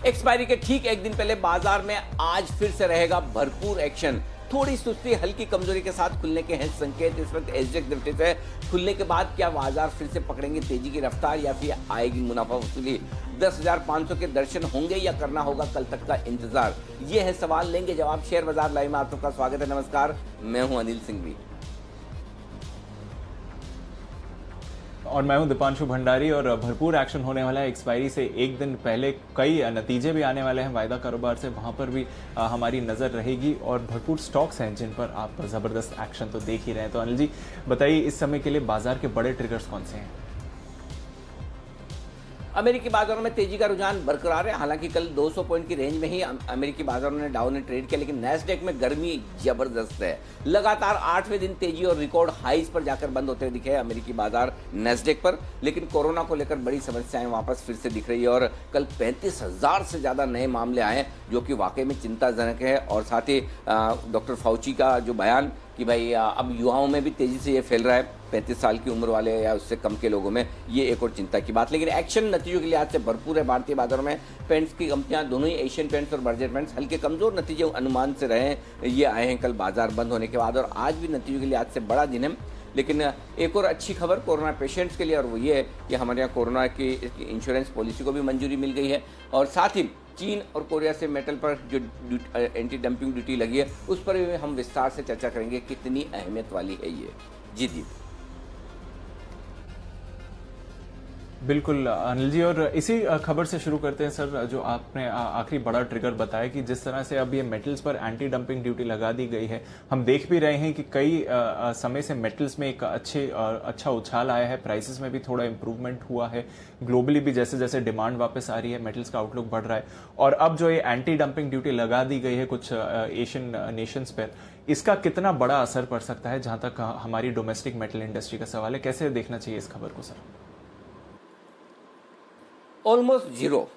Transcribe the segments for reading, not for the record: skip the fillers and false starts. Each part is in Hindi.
एक्सपायरी के ठीक एक दिन पहले बाजार में आज फिर से रहेगा भरपूर एक्शन। थोड़ी सुस्ती, हल्की कमजोरी के साथ खुलने के हैं संकेत। इस वक्त एसजेएक्स निफ्टी से खुलने के बाद क्या बाजार फिर से पकड़ेंगे तेजी की रफ्तार या फिर आएगी मुनाफा वसूली? 10,500 के दर्शन होंगे या करना होगा कल तक का इंतजार? ये है सवाल, लेंगे जवाब। शेयर बाजार लाइव में आप सबका स्वागत है। नमस्कार, मैं हूं अनिल सिंघवी और मैं हूं दीपांशु भंडारी। और भरपूर एक्शन होने वाला है। एक्सपायरी से एक दिन पहले कई नतीजे भी आने वाले हैं वायदा कारोबार से, वहां पर भी हमारी नज़र रहेगी और भरपूर स्टॉक्स हैं जिन पर आप ज़बरदस्त एक्शन तो देख ही रहे हैं। तो अनिल जी बताइए, इस समय के लिए बाजार के बड़े ट्रिगर्स कौन से हैं? अमेरिकी बाजारों में तेजी का रुझान बरकरार है। हालांकि कल 200 पॉइंट की रेंज में ही अमेरिकी बाजारों ने डाउ ने ट्रेड किया, लेकिन नैस्डैक में गर्मी जबरदस्त है। लगातार 8वें दिन तेजी और रिकॉर्ड हाईज पर जाकर बंद होते हुए दिखे अमेरिकी बाजार नैस्डैक पर। लेकिन कोरोना को लेकर बड़ी समस्याएं वापस फिर से दिख रही है और कल 35,000 से ज्यादा नए मामले आए, जो कि वाकई में चिंताजनक है। और साथ ही डॉक्टर फाउची का जो बयान कि भाई अब युवाओं में भी तेजी से ये फैल रहा है, 35 साल की उम्र वाले या उससे कम के लोगों में, ये एक और चिंता की बात। लेकिन एक्शन नतीजों के लिहाज से भरपूर है भारतीय बाजारों में। पेंट्स की कंपनियां, दोनों ही एशियन पेंट्स और बर्जर पेंट्स, हल्के कमजोर नतीजे अनुमान से रहे हैं। ये आए हैं कल बाजार बंद होने के बाद और आज भी नतीजों के लिहाज से बड़ा दिन है। लेकिन एक और अच्छी खबर कोरोना पेशेंट्स के लिए, और वो ये है कि हमारे यहाँ कोरोना की इंश्योरेंस पॉलिसी को भी मंजूरी मिल गई है। और साथ ही चीन और कोरिया से मेटल पर जो एंटी डंपिंग ड्यूटी लगी है, उस पर भी हम विस्तार से चर्चा करेंगे कितनी अहमियत वाली है ये। जी जी बिल्कुल अनिल जी, और इसी खबर से शुरू करते हैं सर। जो आपने आखिरी बड़ा ट्रिगर बताया कि जिस तरह से अब ये मेटल्स पर एंटी डंपिंग ड्यूटी लगा दी गई है, हम देख भी रहे हैं कि कई समय से मेटल्स में एक अच्छा उछाल आया है, प्राइसेस में भी थोड़ा इंप्रूवमेंट हुआ है। ग्लोबली भी जैसे जैसे डिमांड वापस आ रही है, मेटल्स का आउटलुक बढ़ रहा है। और अब जो ये एंटी डंपिंग ड्यूटी लगा दी गई है कुछ एशियन नेशंस पर, इसका कितना बड़ा असर पड़ सकता है जहां तक हमारी डोमेस्टिक मेटल इंडस्ट्री का सवाल है? कैसे देखना चाहिए इस खबर को सर? ऑलमोस्ट जीरो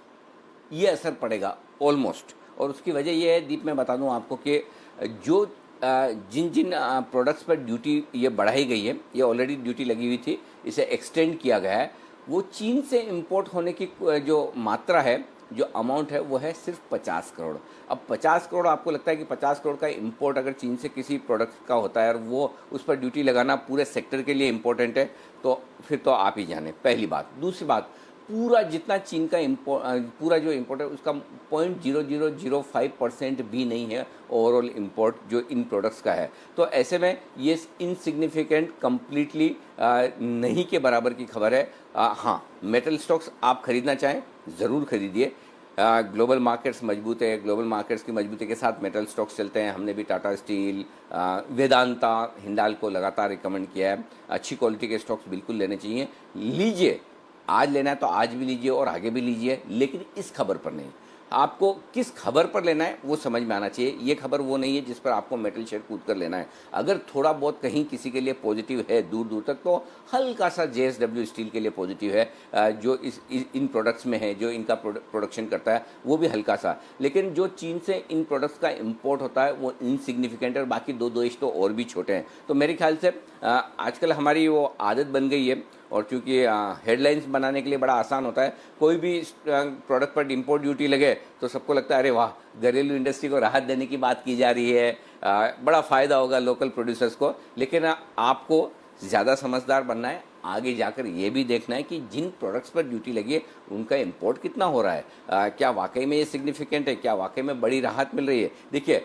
ये असर पड़ेगा, ऑलमोस्ट। और उसकी वजह ये है, दीप मैं बता दूं आपको कि जो जिन जिन प्रोडक्ट्स पर ड्यूटी ये बढ़ाई गई है, ये ऑलरेडी ड्यूटी लगी हुई थी, इसे एक्सटेंड किया गया है। वो चीन से इंपोर्ट होने की जो मात्रा है, जो अमाउंट है, वो है सिर्फ 50 करोड़। अब 50 करोड़, आपको लगता है कि 50 करोड़ का इंपोर्ट अगर चीन से किसी प्रोडक्ट का होता है और वो उस पर ड्यूटी लगाना पूरे सेक्टर के लिए इंपॉर्टेंट है, तो फिर तो आप ही जाने, पहली बात। दूसरी बात, पूरा जितना चीन का पूरा जो इम्पोर्ट है उसका 0.0005% भी नहीं है ओवरऑल इंपोर्ट जो इन प्रोडक्ट्स का है। तो ऐसे में ये इनसिग्निफिकेंट, कंप्लीटली नहीं के बराबर की खबर है। हाँ, मेटल स्टॉक्स आप खरीदना चाहें ज़रूर खरीदिए। ग्लोबल मार्केट्स मजबूत है, ग्लोबल मार्केट्स की मजबूती के साथ मेटल स्टॉक्स चलते हैं। हमने भी टाटा स्टील, वेदांता, हिंडाल्को लगातार रिकमेंड किया है। अच्छी क्वालिटी के स्टॉक्स बिल्कुल लेने चाहिए, लीजिए। आज लेना है तो आज भी लीजिए और आगे भी लीजिए, लेकिन इस खबर पर नहीं। आपको किस खबर पर लेना है वो समझ में आना चाहिए। ये खबर वो नहीं है जिस पर आपको मेटल शेयर कूद कर लेना है। अगर थोड़ा बहुत कहीं किसी के लिए पॉजिटिव है दूर दूर तक, तो हल्का सा JSW स्टील के लिए पॉजिटिव है, जो इन प्रोडक्ट्स में है, जो इनका प्रोडक्शन करता है, वो भी हल्का सा। लेकिन जो चीन से इन प्रोडक्ट्स का इम्पोर्ट होता है वो इनसिग्निफिकेंट है, और बाकी दो देश तो और भी छोटे हैं। तो मेरे ख्याल से आजकल हमारी वो आदत बन गई है, और चूंकि हेडलाइंस बनाने के लिए बड़ा आसान होता है, कोई भी प्रोडक्ट पर इंपोर्ट ड्यूटी लगे तो सबको लगता है अरे वाह, घरेलू इंडस्ट्री को राहत देने की बात की जा रही है, बड़ा फ़ायदा होगा लोकल प्रोड्यूसर्स को। लेकिन आपको ज़्यादा समझदार बनना है, आगे जाकर ये भी देखना है कि जिन प्रोडक्ट्स पर ड्यूटी लगी है उनका इंपोर्ट कितना हो रहा है, क्या वाकई में ये सिग्निफिकेंट है, क्या वाकई में बड़ी राहत मिल रही है। देखिए,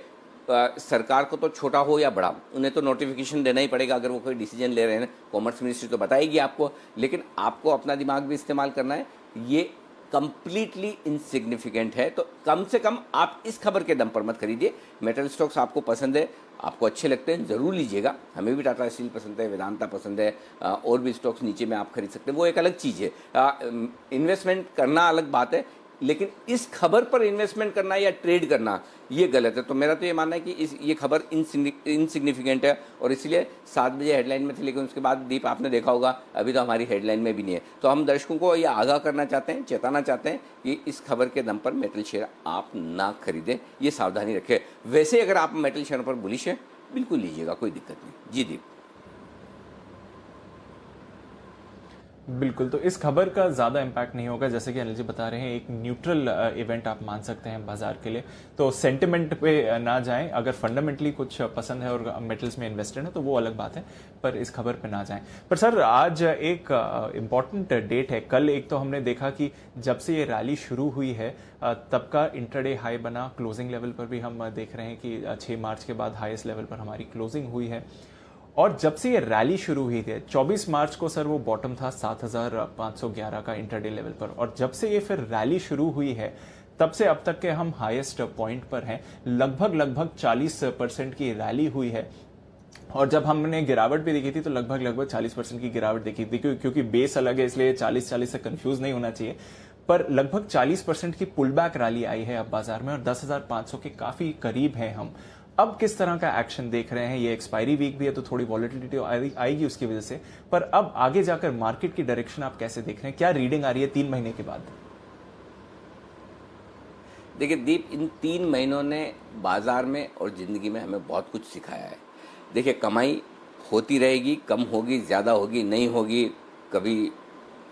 सरकार को तो छोटा हो या बड़ा, उन्हें तो नोटिफिकेशन देना ही पड़ेगा अगर वो कोई डिसीजन ले रहे हैं। कॉमर्स मिनिस्ट्री तो बताएगी आपको, लेकिन आपको अपना दिमाग भी इस्तेमाल करना है। ये कंप्लीटली इनसिग्निफिकेंट है, तो कम से कम आप इस खबर के दम पर मत खरीदिए। मेटल स्टॉक्स आपको पसंद है, आपको अच्छे लगते हैं, ज़रूर लीजिएगा। हमें भी टाटा स्टील पसंद है, वेदांता पसंद है, और भी स्टॉक्स नीचे में आप खरीद सकते हैं, वो एक अलग चीज़ है। इन्वेस्टमेंट करना अलग बात है, लेकिन इस खबर पर इन्वेस्टमेंट करना या ट्रेड करना ये गलत है। तो मेरा तो ये मानना है कि ये खबर इनसिग्निफिकेंट है, और इसलिए 7 बजे हेडलाइन में थी, लेकिन उसके बाद दीप आपने देखा होगा अभी तो हमारी हेडलाइन में भी नहीं है। तो हम दर्शकों को ये आगाह करना चाहते हैं, चेताना चाहते हैं कि इस खबर के दम पर मेटल शेयर आप ना खरीदें, ये सावधानी रखें। वैसे अगर आप मेटल शेयर पर बुलिश हैं, बिल्कुल लीजिएगा, कोई दिक्कत नहीं। जी दीप। बिल्कुल, तो इस खबर का ज़्यादा इम्पैक्ट नहीं होगा, जैसे कि अनिल जी बता रहे हैं, एक न्यूट्रल इवेंट आप मान सकते हैं बाजार के लिए। तो सेंटिमेंट पे ना जाएं, अगर फंडामेंटली कुछ पसंद है और मेटल्स में इन्वेस्टेड है तो वो अलग बात है, पर इस खबर पे ना जाएं। पर सर, आज एक इम्पॉर्टेंट डेट है। कल एक तो हमने देखा कि जब से ये रैली शुरू हुई है तब का इंट्राडे हाई बना, क्लोजिंग लेवल पर भी हम देख रहे हैं कि 6 मार्च के बाद हाईएस्ट लेवल पर हमारी क्लोजिंग हुई है। और जब से ये रैली शुरू हुई थी 24 मार्च को सर, वो बॉटम था 7511 का इंटरडे लेवल पर, और जब से ये फिर रैली शुरू हुई है तब से अब तक के हम हाईएस्ट पॉइंट पर हैं। लगभग 40% की रैली हुई है। और जब हमने गिरावट भी देखी थी तो लगभग 40% की गिरावट देखी थी, क्योंकि बेस अलग है इसलिए 40 से कंफ्यूज नहीं होना चाहिए। पर लगभग 40% की पुल बैक रैली आई है अब बाजार में, और 10,500 के काफी करीब हैं हम। अब किस तरह का एक्शन देख रहे हैं? ये एक्सपायरी वीक भी है तो थोड़ी वॉलेटिलिटी आएगी उसकी वजह से, पर अब आगे जाकर मार्केट की डायरेक्शन आप कैसे देख रहे हैं? क्या रीडिंग आ रही है 3 महीने के बाद? देखिए दीप, इन 3 महीनों ने बाजार में और जिंदगी में हमें बहुत कुछ सिखाया है। देखिए, कमाई होती रहेगी, कम होगी, ज़्यादा होगी, नहीं होगी, कभी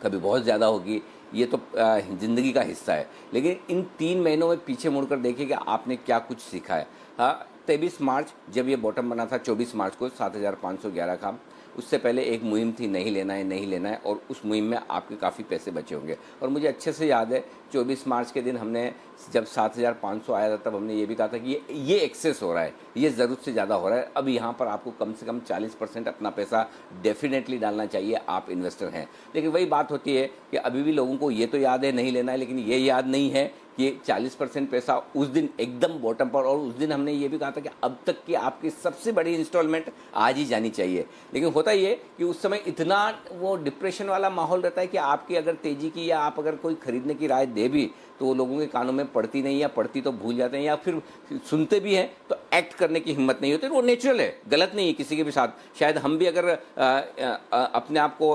कभी बहुत ज़्यादा होगी, ये तो ज़िंदगी का हिस्सा है। लेकिन इन 3 महीनों में पीछे मुड़कर देखिए कि आपने क्या कुछ सीखा है। हाँ, 23 मार्च जब ये बॉटम बना था, 24 मार्च को 7511 का, उससे पहले एक मुहिम थी नहीं लेना है, नहीं लेना है, और उस मुहिम में आपके काफ़ी पैसे बचे होंगे। और मुझे अच्छे से याद है 24 मार्च के दिन हमने जब 7500 आया था तब हमने ये भी कहा था कि ये एक्सेस हो रहा है, ये ज़रूरत से ज़्यादा हो रहा है, अब यहाँ पर आपको कम से कम 40% अपना पैसा डेफिनेटली डालना चाहिए, आप इन्वेस्टर हैं। लेकिन वही बात होती है कि अभी भी लोगों को ये तो याद है नहीं लेना है, लेकिन ये याद नहीं है कि 40% पैसा उस दिन एकदम बॉटम पर, और उस दिन हमने ये भी कहा था कि अब तक की आपकी सबसे बड़ी इंस्टॉलमेंट आज ही जानी चाहिए। लेकिन होता ये कि उस समय इतना वो डिप्रेशन वाला माहौल रहता है कि आपकी अगर तेज़ी की या आप अगर कोई खरीदने की राय दे भी तो वो लोगों के कानों में पड़ती नहीं, या पड़ती तो भूल जाते हैं, या फिर सुनते भी हैं तो एक्ट करने की हिम्मत नहीं होती। वो नेचुरल है, गलत नहीं है किसी के भी साथ। शायद हम भी अगर अपने आप को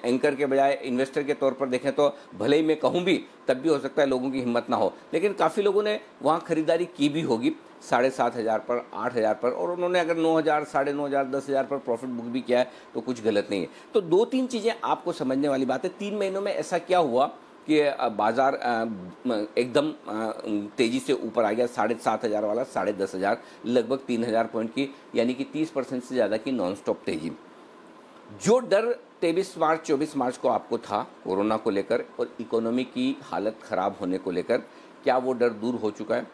एंकर के बजाय इन्वेस्टर के तौर पर देखें तो भले ही मैं कहूँ भी, तब भी हो सकता है लोगों की हिम्मत ना हो। लेकिन काफ़ी लोगों ने वहाँ खरीदारी की भी होगी 7,500 पर, 8,000 पर, और उन्होंने अगर 9,000, 9,500, 10,000 पर प्रॉफिट बुक भी किया है तो कुछ गलत नहीं है। तो 2-3 चीज़ें आपको समझने वाली बात है। 3 महीनों में ऐसा क्या हुआ कि बाजार एकदम तेज़ी से ऊपर आ गया, 7,500 वाला 10,500, लगभग 3,000 पॉइंट की, यानी कि 30% से ज़्यादा की नॉन स्टॉप तेज़ी। जो डर 23 मार्च 24 मार्च को आपको था कोरोना को लेकर और इकोनॉमी की हालत ख़राब होने को लेकर, क्या वो डर दूर हो चुका है?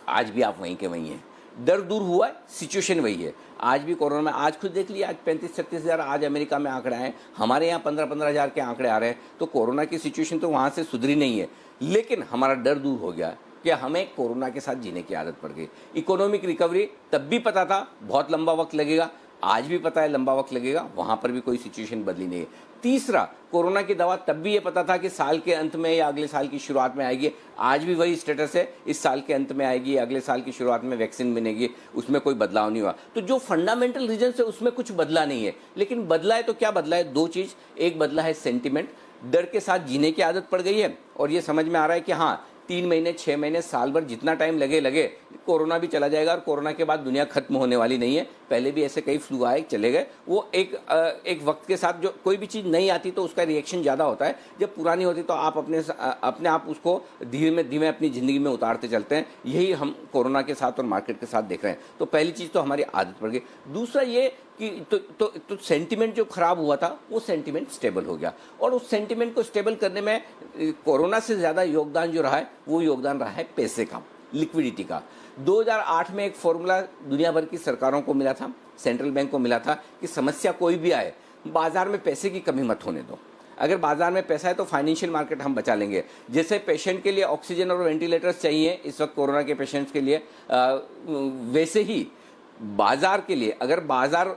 आज भी आप वहीं के वहीं हैं। डर दूर हुआ है, सिचुएशन वही है। आज भी कोरोना में, आज खुद देख लिया, आज 35-36 हज़ार आज अमेरिका में आंकड़े आए, हमारे यहाँ 15-15 हज़ार के आंकड़े आ रहे हैं। तो कोरोना की सिचुएशन तो वहाँ से सुधरी नहीं है, लेकिन हमारा डर दूर हो गया कि हमें कोरोना के साथ जीने की आदत पड़ गई। इकोनॉमिक रिकवरी तब भी पता था बहुत लंबा वक्त लगेगा, आज भी पता है लंबा वक्त लगेगा, वहाँ पर भी कोई सिचुएशन बदली नहीं है। तीसरा, कोरोना की दवा तब भी ये पता था कि साल के अंत में या अगले साल की शुरुआत में आएगी, आज भी वही स्टेटस है, इस साल के अंत में आएगी, अगले साल की शुरुआत में वैक्सीन बनेगी, उसमें कोई बदलाव नहीं हुआ। तो जो फंडामेंटल रीजन है उसमें कुछ बदला नहीं है। लेकिन बदला है तो क्या बदला है? 2 चीज़। एक बदला है सेंटिमेंट, डर के साथ जीने की आदत पड़ गई है, और ये समझ में आ रहा है कि हाँ 3 महीने, 6 महीने, साल भर, जितना टाइम लगे, कोरोना भी चला जाएगा, और कोरोना के बाद दुनिया खत्म होने वाली नहीं है। पहले भी ऐसे कई फ्लू आए, चले गए। वो एक वक्त के साथ, जो कोई भी चीज़ नई आती तो उसका रिएक्शन ज़्यादा होता है, जब पुरानी होती तो आप अपने आप उसको धीमे धीमे अपनी ज़िंदगी में उतारते चलते हैं। यही हम कोरोना के साथ और मार्केट के साथ देख रहे हैं। तो पहली चीज़ तो हमारी आदत पड़ गई। दूसरा ये कि तो सेंटिमेंट जो खराब हुआ था वो सेंटिमेंट स्टेबल हो गया, और उस सेंटिमेंट को स्टेबल करने में कोरोना से ज़्यादा योगदान जो रहा है वो योगदान रहा है पैसे का, लिक्विडिटी का। 2008 में एक फॉर्मूला दुनिया भर की सरकारों को मिला था, सेंट्रल बैंक को मिला था कि समस्या कोई भी आए, बाजार में पैसे की कमी मत होने दो। अगर बाजार में पैसा है तो फाइनेंशियल मार्केट हम बचा लेंगे। जैसे पेशेंट के लिए ऑक्सीजन और वेंटिलेटर्स चाहिए इस वक्त कोरोना के पेशेंट्स के लिए, वैसे ही बाजार के लिए, अगर बाजार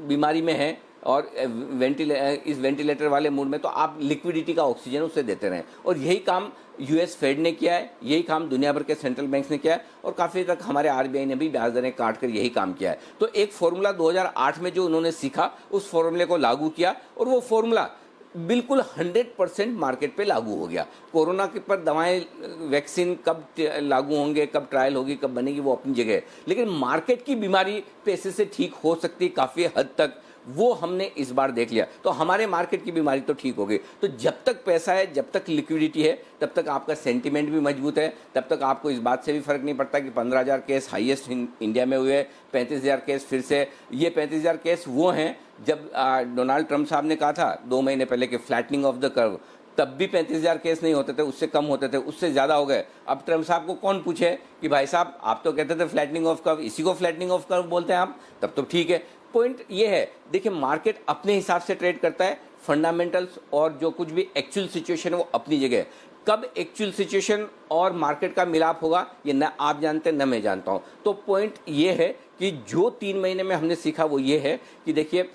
बीमारी में है और इस वेंटिलेटर वाले मूड में, तो आप लिक्विडिटी का ऑक्सीजन उसे देते रहें। और यही काम यूएस फेड ने किया है, यही काम दुनिया भर के सेंट्रल बैंक्स ने किया है, और काफ़ी तक हमारे आरबीआई ने भी ब्याज दरें काट कर यही काम किया है। तो एक फॉर्मूला 2008 में जो उन्होंने सीखा, उस फॉर्मूले को लागू किया, और वो फॉर्मूला बिल्कुल 100% मार्केट पे लागू हो गया। कोरोना के पर दवाएं, वैक्सीन कब लागू होंगे, कब ट्रायल होगी, कब बनेगी, वो अपनी जगह है, लेकिन मार्केट की बीमारी पैसे से ठीक हो सकती है काफ़ी हद तक। वो हमने इस बार देख लिया, तो हमारे मार्केट की बीमारी तो ठीक हो गई। तो जब तक पैसा है, जब तक लिक्विडिटी है, तब तक आपका सेंटिमेंट भी मजबूत है, तब तक आपको इस बात से भी फर्क नहीं पड़ता कि 15,000 केस हाईएस्ट इंडिया में हुए, 35,000 केस फिर से। ये 35,000 केस वो हैं जब डोनाल्ड ट्रंप साहब ने कहा था 2 महीने पहले कि फ्लैटनिंग ऑफ द कर्व, तब भी 35,000 केस नहीं होते थे, उससे कम होते थे, उससे ज़्यादा हो गए। अब ट्रंप साहब को कौन पूछे कि भाई साहब आप तो कहते थे फ्लैटनिंग ऑफ कर्व, इसी को फ्लैटनिंग ऑफ कर्व बोलते हैं आप, तब तो ठीक है। पॉइंट ये है, देखिए मार्केट अपने हिसाब से ट्रेड करता है, फंडामेंटल्स और जो कुछ भी एक्चुअल सिचुएशन है वो अपनी जगह है। कब एक्चुअल सिचुएशन और मार्केट का मिलाप होगा ये ना आप जानते हैं ना मैं जानता हूँ। तो पॉइंट ये है कि जो 3 महीने में हमने सीखा वो ये है कि देखिए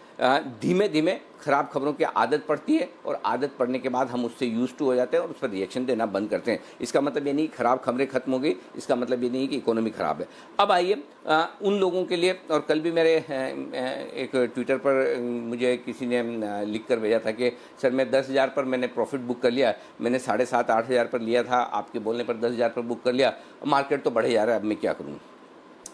धीमे धीमे खराब खबरों की आदत पड़ती है, और आदत पड़ने के बाद हम उससे यूज टू हो जाते हैं और उस पर रिएक्शन देना बंद करते हैं। इसका मतलब ये नहीं खराब खबरें खत्म हो गई, इसका मतलब ये नहीं कि इकोनॉमी खराब है। अब आइए उन लोगों के लिए, और कल भी मेरे एक ट्विटर पर मुझे किसी ने लिख कर भेजा था कि सर मैं 10,000 पर मैंने प्रॉफिट बुक कर लिया, मैंने 7,500-8,000 पर लिया था, आपके बोलने पर 10,000 पर बुक कर लिया, मार्केट तो बढ़े जा रहा है, अब मैं क्या करूँ।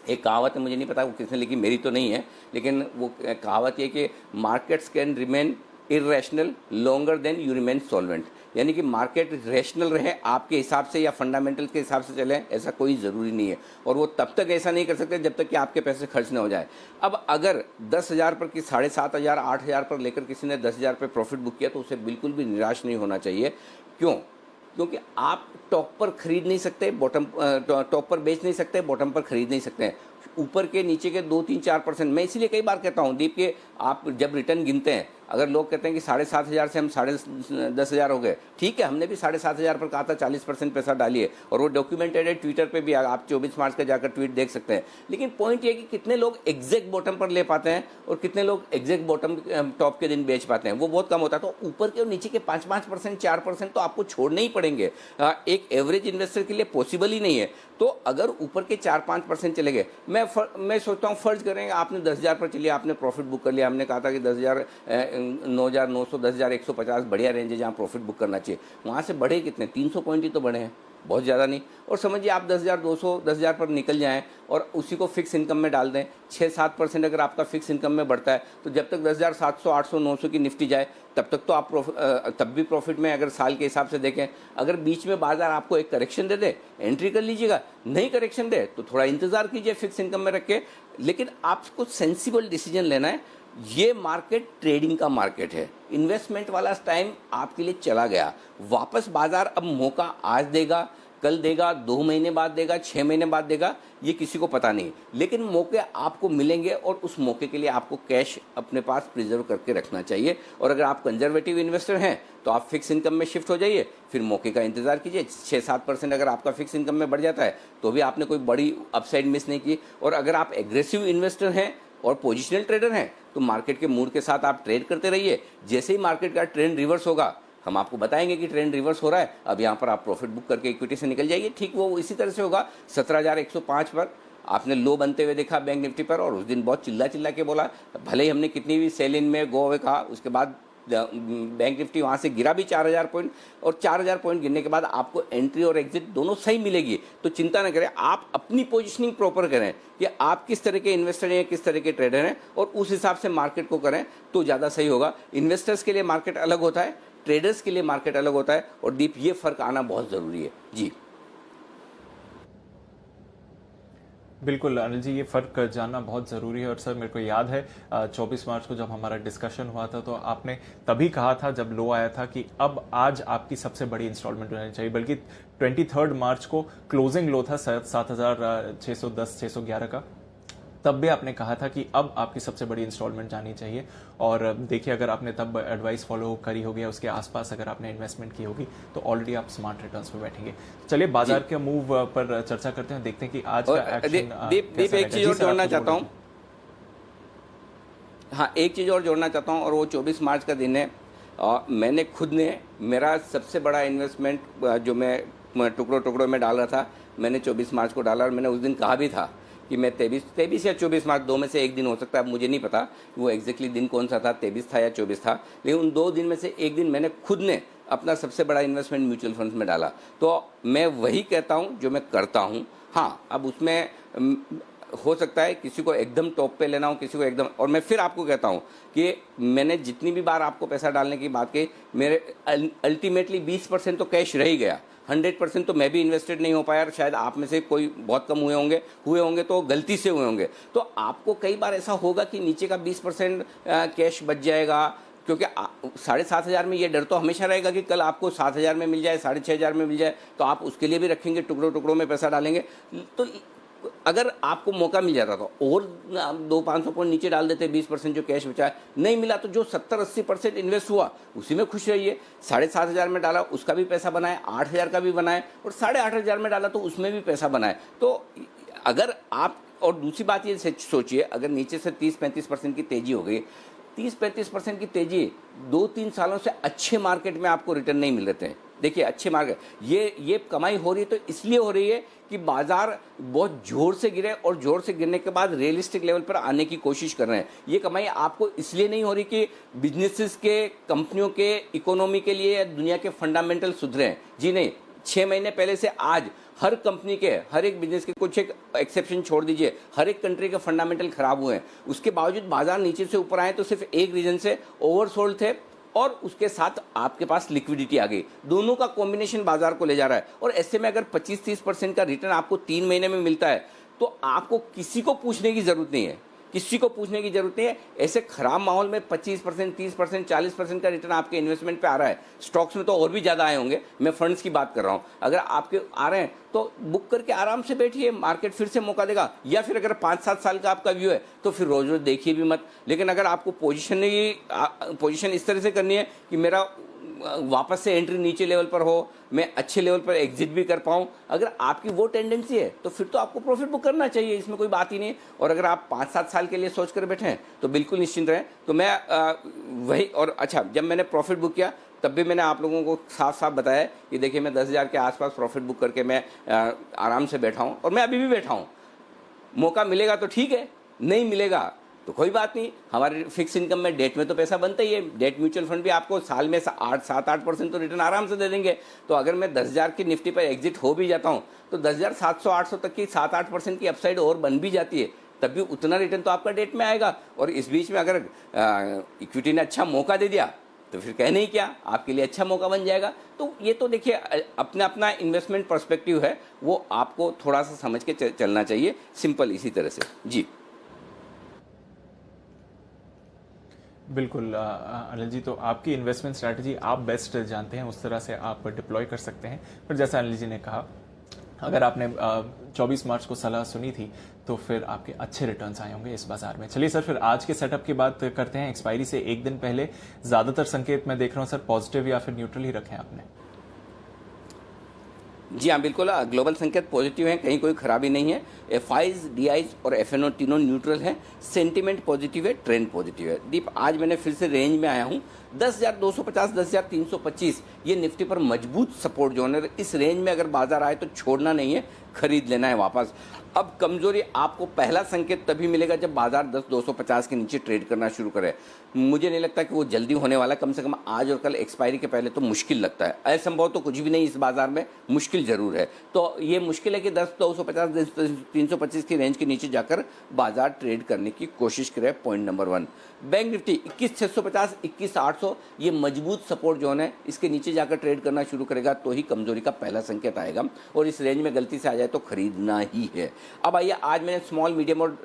एक कहावत है, मुझे नहीं पता वो किसने लिखी, मेरी तो नहीं है, लेकिन वो कहावत ये कि markets can remain irrational longer than you remain solvent, यानी कि मार्केट रेशनल रहे आपके हिसाब से या फंडामेंटल के हिसाब से चले, ऐसा कोई ज़रूरी नहीं है। और वो तब तक ऐसा नहीं कर सकते जब तक कि आपके पैसे खर्च ना हो जाए। अब अगर 10,000 पर कि 7,500 8,000 पर लेकर किसी ने 10,000 पर प्रॉफिट बुक किया तो उसे बिल्कुल भी निराश नहीं होना चाहिए। क्यों? क्योंकि आप टॉप पर खरीद नहीं सकते, बॉटम टॉप पर बेच नहीं सकते, बॉटम पर खरीद नहीं सकते हैं। ऊपर के नीचे के 2-3-4%, मैं इसीलिए कई बार कहता हूँ दीप के आप जब रिटर्न गिनते हैं, अगर लोग कहते हैं कि 7,500 से हम 10,500 हो गए, ठीक है, हमने भी 7,500 पर कहा था 40% पैसा डालिए, और वो डॉक्यूमेंटेड है ट्विटर पे भी, आप 24 मार्च का जाकर ट्वीट देख सकते हैं। लेकिन पॉइंट ये है कि कितने लोग एग्जैक्ट बॉटम पर ले पाते हैं और कितने लोग एग्जैक्ट बॉटम टॉप के दिन बेच पाते हैं, वो बहुत कम होता है। तो ऊपर के और नीचे के 5-5%, 4% तो आपको छोड़ने ही पड़ेंगे, एक एवरेज इन्वेस्टर के लिए पॉसिबल ही नहीं है। तो अगर ऊपर के 4-5% चले गए, मैं सोचता हूँ फर्ज करेंगे आपने 10,000 पर चलिए, आपने प्रॉफिट बुक कर लिया, हमने कहा था कि 10,000 9,900 10,150 बढ़िया रेंज है जहाँ प्रॉफिट बुक करना चाहिए, वहाँ से बढ़े कितने, 300 पॉइंट ही तो बढ़े हैं, बहुत ज़्यादा नहीं। और समझिए आप 10,200 10,000 पर निकल जाएं और उसी को फिक्स इनकम में डाल दें, 6-7% अगर आपका फिक्स इनकम में बढ़ता है तो जब तक 10,700 800 900 की निफ्टी जाए तब तक तो आप तब भी प्रॉफिट में, अगर साल के हिसाब से देखें। अगर बीच में बाजार आपको एक करेक्शन दे दे, एंट्री कर लीजिएगा, नहीं करेक्शन दे तो थोड़ा इंतजार कीजिए फिक्स इनकम में रख के। लेकिन आपको सेंसिबल डिसीजन लेना है। ये मार्केट ट्रेडिंग का मार्केट है, इन्वेस्टमेंट वाला टाइम आपके लिए चला गया। वापस बाजार अब मौका आज देगा, कल देगा, 2 महीने बाद देगा, 6 महीने बाद देगा, ये किसी को पता नहीं, लेकिन मौके आपको मिलेंगे और उस मौके के लिए आपको कैश अपने पास प्रिजर्व करके रखना चाहिए। और अगर आप कंजर्वेटिव इन्वेस्टर हैं तो आप फिक्स इनकम में शिफ्ट हो जाइए, फिर मौके का इंतजार कीजिए। 6-7% अगर आपका फिक्स इनकम में बढ़ जाता है तो भी आपने कोई बड़ी अपसाइड मिस नहीं की। और अगर आप एग्रेसिव इन्वेस्टर हैं और पोजिशनल ट्रेडर हैं तो मार्केट के मूड के साथ आप ट्रेड करते रहिए। जैसे ही मार्केट का ट्रेंड रिवर्स होगा हम आपको बताएंगे कि ट्रेंड रिवर्स हो रहा है, अब यहाँ पर आप प्रॉफिट बुक करके इक्विटी से निकल जाइए। ठीक वो इसी तरह से होगा। 17,105 पर आपने लो बनते हुए देखा बैंक निफ्टी पर, और उस दिन बहुत चिल्ला के बोला, भले ही हमने कितनी भी सेल इन में गो अवे कहा, उसके बाद बैंक निफ्टी वहाँ से गिरा भी 4,000 पॉइंट, और 4,000 पॉइंट गिरने के बाद आपको एंट्री और एग्जिट दोनों सही मिलेगी। तो चिंता न करें, आप अपनी पोजीशनिंग प्रॉपर करें कि आप किस तरह के इन्वेस्टर हैं, किस तरह के ट्रेडर हैं, और उस हिसाब से मार्केट को करें तो ज़्यादा सही होगा। इन्वेस्टर्स के लिए मार्केट अलग होता है, ट्रेडर्स के लिए मार्केट अलग होता है, और डीप ये फर्क आना बहुत ज़रूरी है। जी बिल्कुल अनिल जी, ये फ़र्क जानना बहुत ज़रूरी है। और सर मेरे को याद है 24 मार्च को जब हमारा डिस्कशन हुआ था तो आपने तभी कहा था जब लो आया था कि अब आज आपकी सबसे बड़ी इंस्टॉलमेंट होनी चाहिए, बल्कि 23 मार्च को क्लोजिंग लो था 7,610 611 का, तब भी आपने कहा था कि अब आपकी सबसे बड़ी इंस्टॉलमेंट जानी चाहिए। और देखिए अगर आपने तब एडवाइस फॉलो करी होगी, उसके आसपास अगर आपने इन्वेस्टमेंट की होगी तो ऑलरेडी आप स्मार्ट रिटर्न्स पे बैठेंगे। चलिए बाजार के मूव पर चर्चा करते हैं, देखते हैं कि आज का एक्शन दीप एक चीज़ और जोड़ना चाहता हूँ। हाँ, एक चीज़ और जोड़ना चाहता हूँ, और वो 24 मार्च का दिन है। मैंने खुद ने मेरा सबसे बड़ा इन्वेस्टमेंट जो मैं टुकड़ों में डाल रहा था, मैंने 24 मार्च को डाला, और मैंने उस दिन कहा भी था कि मैं 23 या 24 मार्च, 2 में से एक दिन हो सकता है, अब मुझे नहीं पता वो एग्जैक्टली दिन कौन सा था, 23 था या 24 था, लेकिन उन 2 दिन में से एक दिन मैंने खुद ने अपना सबसे बड़ा इन्वेस्टमेंट म्यूचुअल फंड्स में डाला। तो मैं वही कहता हूँ जो मैं करता हूँ। हाँ, अब उसमें हो सकता है किसी को एकदम टॉप पे लेना हो, किसी को एकदम, और मैं फिर आपको कहता हूँ कि मैंने जितनी भी बार आपको पैसा डालने की बात की, मेरे अल्टीमेटली 20% तो कैश रह ही गया, 100% तो मैं भी इन्वेस्टेड नहीं हो पाया, और शायद आप में से कोई बहुत कम हुए होंगे तो गलती से हुए होंगे। तो आपको कई बार ऐसा होगा कि नीचे का 20% कैश बच जाएगा, क्योंकि 7,500 में ये डर तो हमेशा रहेगा कि कल आपको 7,000 में मिल जाए, 6,500 में मिल जाए, तो आप उसके लिए भी रखेंगे, टुकड़ों टुकड़ों में पैसा डालेंगे। तो अगर आपको मौका मिल जाता तो और 200-500 पॉइंट नीचे डाल देते, 20% जो कैश बचा है, नहीं मिला तो जो 70-80% इन्वेस्ट हुआ उसी में खुश रहिए। 7,500 में डाला उसका भी पैसा बनाए, 8,000 का भी बनाए, और 8,500 में डाला तो उसमें भी पैसा बनाए। तो अगर आप, और दूसरी बात ये सोचिए, अगर नीचे से 30-35% की तेजी हो गई, 30-35% की तेजी 2-3 सालों से अच्छे मार्केट में आपको रिटर्न नहीं मिल रहे हैं। देखिए अच्छे मार्केट, ये कमाई हो रही है तो इसलिए हो रही है कि बाजार बहुत जोर से गिरे, और जोर से गिरने के बाद रियलिस्टिक लेवल पर आने की कोशिश कर रहे हैं। ये कमाई आपको इसलिए नहीं हो रही कि बिजनेसेस के, कंपनियों के, इकोनॉमी के लिए या दुनिया के फंडामेंटल सुधरे हैं, जी नहीं। 6 महीने पहले से आज हर कंपनी के, हर एक बिजनेस के, कुछ एक एक्सेप्शन छोड़ दीजिए, हर एक कंट्री के फंडामेंटल खराब हुए हैं। उसके बावजूद बाजार नीचे से ऊपर आए तो सिर्फ एक रीजन से, ओवरसोल्ड थे, और उसके साथ आपके पास लिक्विडिटी आ गई। दोनों का कॉम्बिनेशन बाजार को ले जा रहा है। और ऐसे में अगर 25-30% का रिटर्न आपको 3 महीने में मिलता है तो आपको किसी को पूछने की जरूरत नहीं है, किसी को पूछने की जरूरत नहीं है। ऐसे खराब माहौल में 25%, 30%, 40% का रिटर्न आपके इन्वेस्टमेंट पे आ रहा है। स्टॉक्स में तो और भी ज़्यादा आए होंगे, मैं फंड्स की बात कर रहा हूँ। अगर आपके आ रहे हैं तो बुक करके आराम से बैठिए, मार्केट फिर से मौका देगा। या फिर अगर 5-7 साल का आपका व्यू है तो फिर रोज रोज देखिए भी मत। लेकिन अगर आपको पोजीशन इस तरह से करनी है कि मेरा वापस से एंट्री नीचे लेवल पर हो, मैं अच्छे लेवल पर एग्जिट भी कर पाऊँ, अगर आपकी वो टेंडेंसी है तो फिर तो आपको प्रॉफिट बुक करना चाहिए, इसमें कोई बात ही नहीं है। और अगर आप 5-7 साल के लिए सोच कर बैठे हैं तो बिल्कुल निश्चिंत रहें। तो मैं वही, और अच्छा, जब मैंने प्रॉफिट बुक किया तब भी मैंने आप लोगों को साफ साफ बताया कि देखिए मैं 10,000 के आसपास प्रॉफिट बुक करके मैं आराम से बैठा हूँ, और मैं अभी भी बैठा हूँ। मौका मिलेगा तो ठीक है, नहीं मिलेगा तो कोई बात नहीं। हमारे फिक्स इनकम में डेट में तो पैसा बनता ही है। डेट म्यूचुअल फंड भी आपको साल में 7-8% तो रिटर्न आराम से दे देंगे। तो अगर मैं 10,000 की निफ्टी पर एग्जिट हो भी जाता हूँ तो 10,700-800 तक की 7-8% की अपसाइड और बन भी जाती है, तब भी उतना रिटर्न तो आपका डेट में आएगा। और इस बीच में अगर इक्विटी ने अच्छा मौका दे दिया तो फिर कहने ही क्या, आपके लिए अच्छा मौका बन जाएगा। तो ये तो देखिए अपना अपना इन्वेस्टमेंट पर्सपेक्टिव है, वो आपको थोड़ा सा समझ के चलना चाहिए, सिंपल इसी तरह से जी। बिल्कुल अनिल जी, तो आपकी इन्वेस्टमेंट स्ट्रैटेजी आप बेस्ट जानते हैं, उस तरह से आप डिप्लॉय कर सकते हैं। पर जैसा अनिल जी ने कहा, अगर आपने 24 मार्च को सलाह सुनी थी तो फिर आपके अच्छे रिटर्न्स आए होंगे इस बाजार में। चलिए सर, फिर आज के सेटअप की बात करते हैं। एक्सपायरी से एक दिन पहले ज्यादातर संकेत मैं देख रहा हूं सर पॉजिटिव या फिर न्यूट्रल ही रखे आपने। जी हाँ, बिल्कुल ग्लोबल संकेत पॉजिटिव हैं, कहीं कोई खराबी नहीं है। एफआईज, डीआईज और एफएनओ तीनों न्यूट्रल हैं। सेंटीमेंट पॉजिटिव है, ट्रेंड पॉजिटिव है। दीप, आज मैंने फिर से रेंज में आया हूँ 10,250, 10,325, ये निफ्टी पर मजबूत सपोर्ट जोन है। इस रेंज में अगर बाजार आए तो छोड़ना नहीं है, खरीद लेना है वापस। अब कमजोरी आपको पहला संकेत तभी मिलेगा जब बाजार 10,250 के नीचे ट्रेड करना शुरू करे। मुझे नहीं लगता कि वो जल्दी होने वाला, कम से कम आज और कल एक्सपायरी के पहले तो मुश्किल लगता है। असंभव तो कुछ भी नहीं इस बाजार में, मुश्किल जरूर है। तो ये मुश्किल है कि 10,250, 325 की रेंज के नीचे जाकर बाजार ट्रेड करने की कोशिश करे। Point number 1। बैंक निफ्टी 21,650, 21,800, ये मजबूत सपोर्ट जोन है। इसके नीचे जाकर ट्रेड करना शुरू करेगा तो ही कमजोरी का पहला संकेत आएगा, और इस रेंज में गलती से आ जाए तो खरीदना ही है। अब आइए, आज मैंने स्मॉल, मीडियम और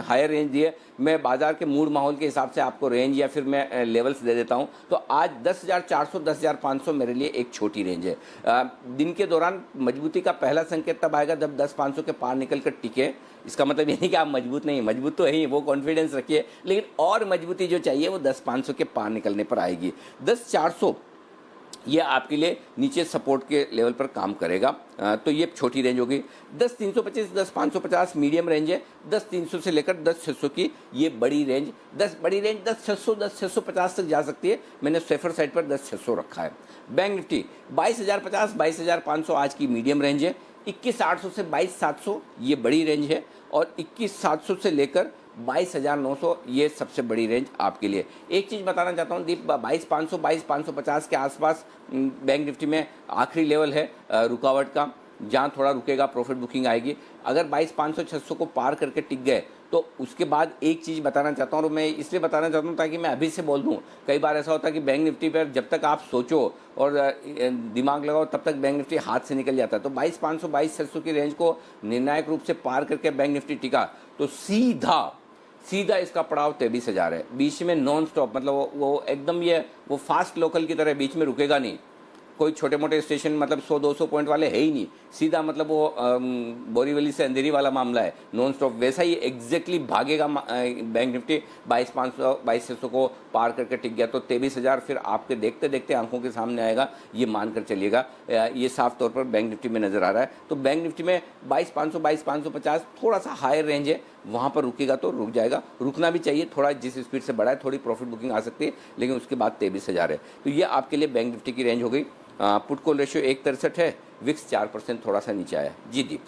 हायर रेंज दिए। मैं बाजार के मूड माहौल के हिसाब से आपको रेंज या फिर मैं लेवल्स दे देता हूं। तो आज 10,400, 10,500 मेरे लिए एक छोटी रेंज है। दिन के दौरान मजबूती का पहला संकेत तब आएगा जब 10,500 के पार निकल कर टिके। इसका मतलब ये नहीं कि आप मजबूत नहीं, मजबूत तो है ही, वो कॉन्फिडेंस रखिए, लेकिन और मजबूती जो चाहिए वो 10,500 के पार निकलने पर आएगी। 10,400 ये आपके लिए नीचे सपोर्ट के लेवल पर काम करेगा। तो ये छोटी रेंज होगी। 10,325, 10,550 मीडियम रेंज है। 10,300 से लेकर 10,600 की ये बड़ी रेंज, 10,600, 10,650 तक जा सकती है। मैंने सेफर साइड पर 10,600 रखा है। बैंक निफ्टी 22,050, 22,500 आज की मीडियम रेंज है। 21,800 से 22,700 ये बड़ी रेंज है, और 21,700 से लेकर 22,900 ये सबसे बड़ी रेंज आपके लिए। एक चीज़ बताना चाहता हूँ दीप, 22,500, 22,550 के आसपास बैंक निफ्टी में आखिरी लेवल है रुकावट का। जहाँ थोड़ा रुकेगा प्रॉफिट बुकिंग आएगी। अगर 22,500-600 को पार करके टिक गए तो उसके बाद एक चीज़ बताना चाहता हूँ, और मैं इसलिए बताना चाहता हूँ ताकि मैं अभी से बोल दूँ। कई बार ऐसा होता है कि बैंक निफ्टी पर जब तक आप सोचो और दिमाग लगाओ तब तक बैंक निफ्टी हाथ से निकल जाता है। तो 22,500 22,600 की रेंज को निर्णायक रूप से पार करके बैंक निफ्टी टिका तो सीधा इसका पड़ाव 23,000 है। बीच में नॉन स्टॉप, मतलब वो एकदम वो फास्ट लोकल की तरह बीच में रुकेगा नहीं। कोई छोटे मोटे स्टेशन मतलब 100-200 पॉइंट वाले है ही नहीं, सीधा मतलब वो बोरीवली से अंधेरी वाला मामला है, नॉन स्टॉप वैसा ही एग्जैक्टली भागेगा बैंक निफ्टी। 22,500 22,600 को पार करके टिक गया तो 23,000 फिर आपके देखते देखते आंखों के सामने आएगा, ये मानकर चलिएगा। ये साफ तौर पर बैंक निफ्टी में नजर आ रहा है। तो बैंक निफ्टी में 22,500 22,550 थोड़ा सा हायर रेंज है, वहाँ पर रुकेगा तो रुक जाएगा, रुकना भी चाहिए। थोड़ा जिस स्पीड से बढ़ा है थोड़ी प्रॉफिट बुकिंग आ सकती है, लेकिन उसके बाद 23,000 है। तो ये आपके लिए बैंक निफ्टी की रेंज हो गई। पुट कॉल रेशियो 1.63 है, विक्स 4% थोड़ा सा नीचे आया। जी दीप।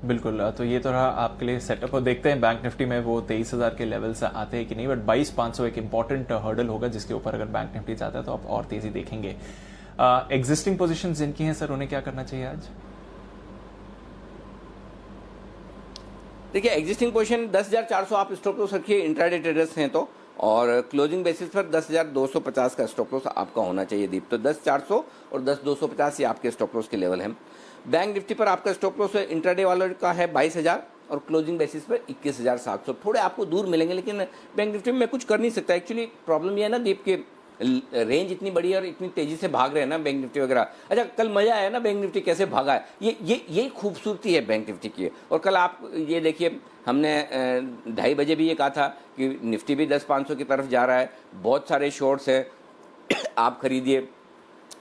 बिल्कुल, तो ये तो रहा आपके लिए सेटअप। और देखते हैं बैंक निफ्टी में वो 23,000 के लेवल से आते हैं कि नहीं, बट 22,500 एक इंपॉर्टेंट हर्डल होगा जिसके ऊपर अगर बैंक निफ्टी जाता है तो आप और तेजी देखेंगे। एग्जिस्टिंग पोजीशन जिनकी हैं सर, उन्हें क्या करना चाहिए आज? देखिए एग्जिस्टिंग पोजीशन 10,400 आप स्टॉप लॉस रखिए इंट्राडे ट्रेडर्स हैं तो, और क्लोजिंग बेसिस पर 10,250 का स्टॉप लॉस आपका होना चाहिए दीप। तो 10,400 और 10,250 ये आपके स्टॉप लॉस के लेवल हैं। बैंक निफ्टी पर आपका स्टॉप लॉस इंट्राडे वालों का है 22,000 और क्लोजिंग बेसिस पर 21,700। थोड़े आपको दूर मिलेंगे, लेकिन बैंक निफ्टी में मैं कुछ कर नहीं सकता। एक्चुअली प्रॉब्लम ये है ना दीप के रेंज इतनी बड़ी है और इतनी तेजी से भाग रहे हैं ना बैंक निफ्टी वगैरह। अच्छा, कल मजा आया ना बैंक निफ्टी कैसे भागा है, ये खूबसूरती है बैंक निफ्टी की। और कल आप ये देखिए, हमने 2:30 बजे भी ये कहा था कि निफ्टी भी 10,500 की तरफ जा रहा है, बहुत सारे शॉर्ट्स हैं, आप खरीदिए।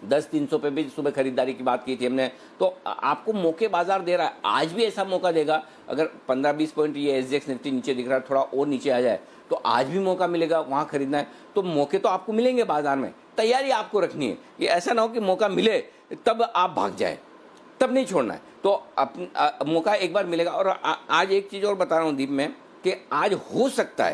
10,300 पे भी सुबह खरीदारी की बात की थी हमने। तो आपको मौके बाजार दे रहा है, आज भी ऐसा मौका देगा। अगर 15-20 पॉइंट ये SGX निफ्टी नीचे दिख रहा है, थोड़ा और नीचे आ जाए तो आज भी मौका मिलेगा वहाँ खरीदना है। तो मौके तो आपको मिलेंगे बाजार में, तैयारी आपको रखनी है। ये ऐसा ना हो कि मौका मिले तब आप भाग जाए, तब नहीं छोड़ना है। तो मौका एक बार मिलेगा। और आज एक चीज़ और बता रहा हूँ दीप में कि आज हो सकता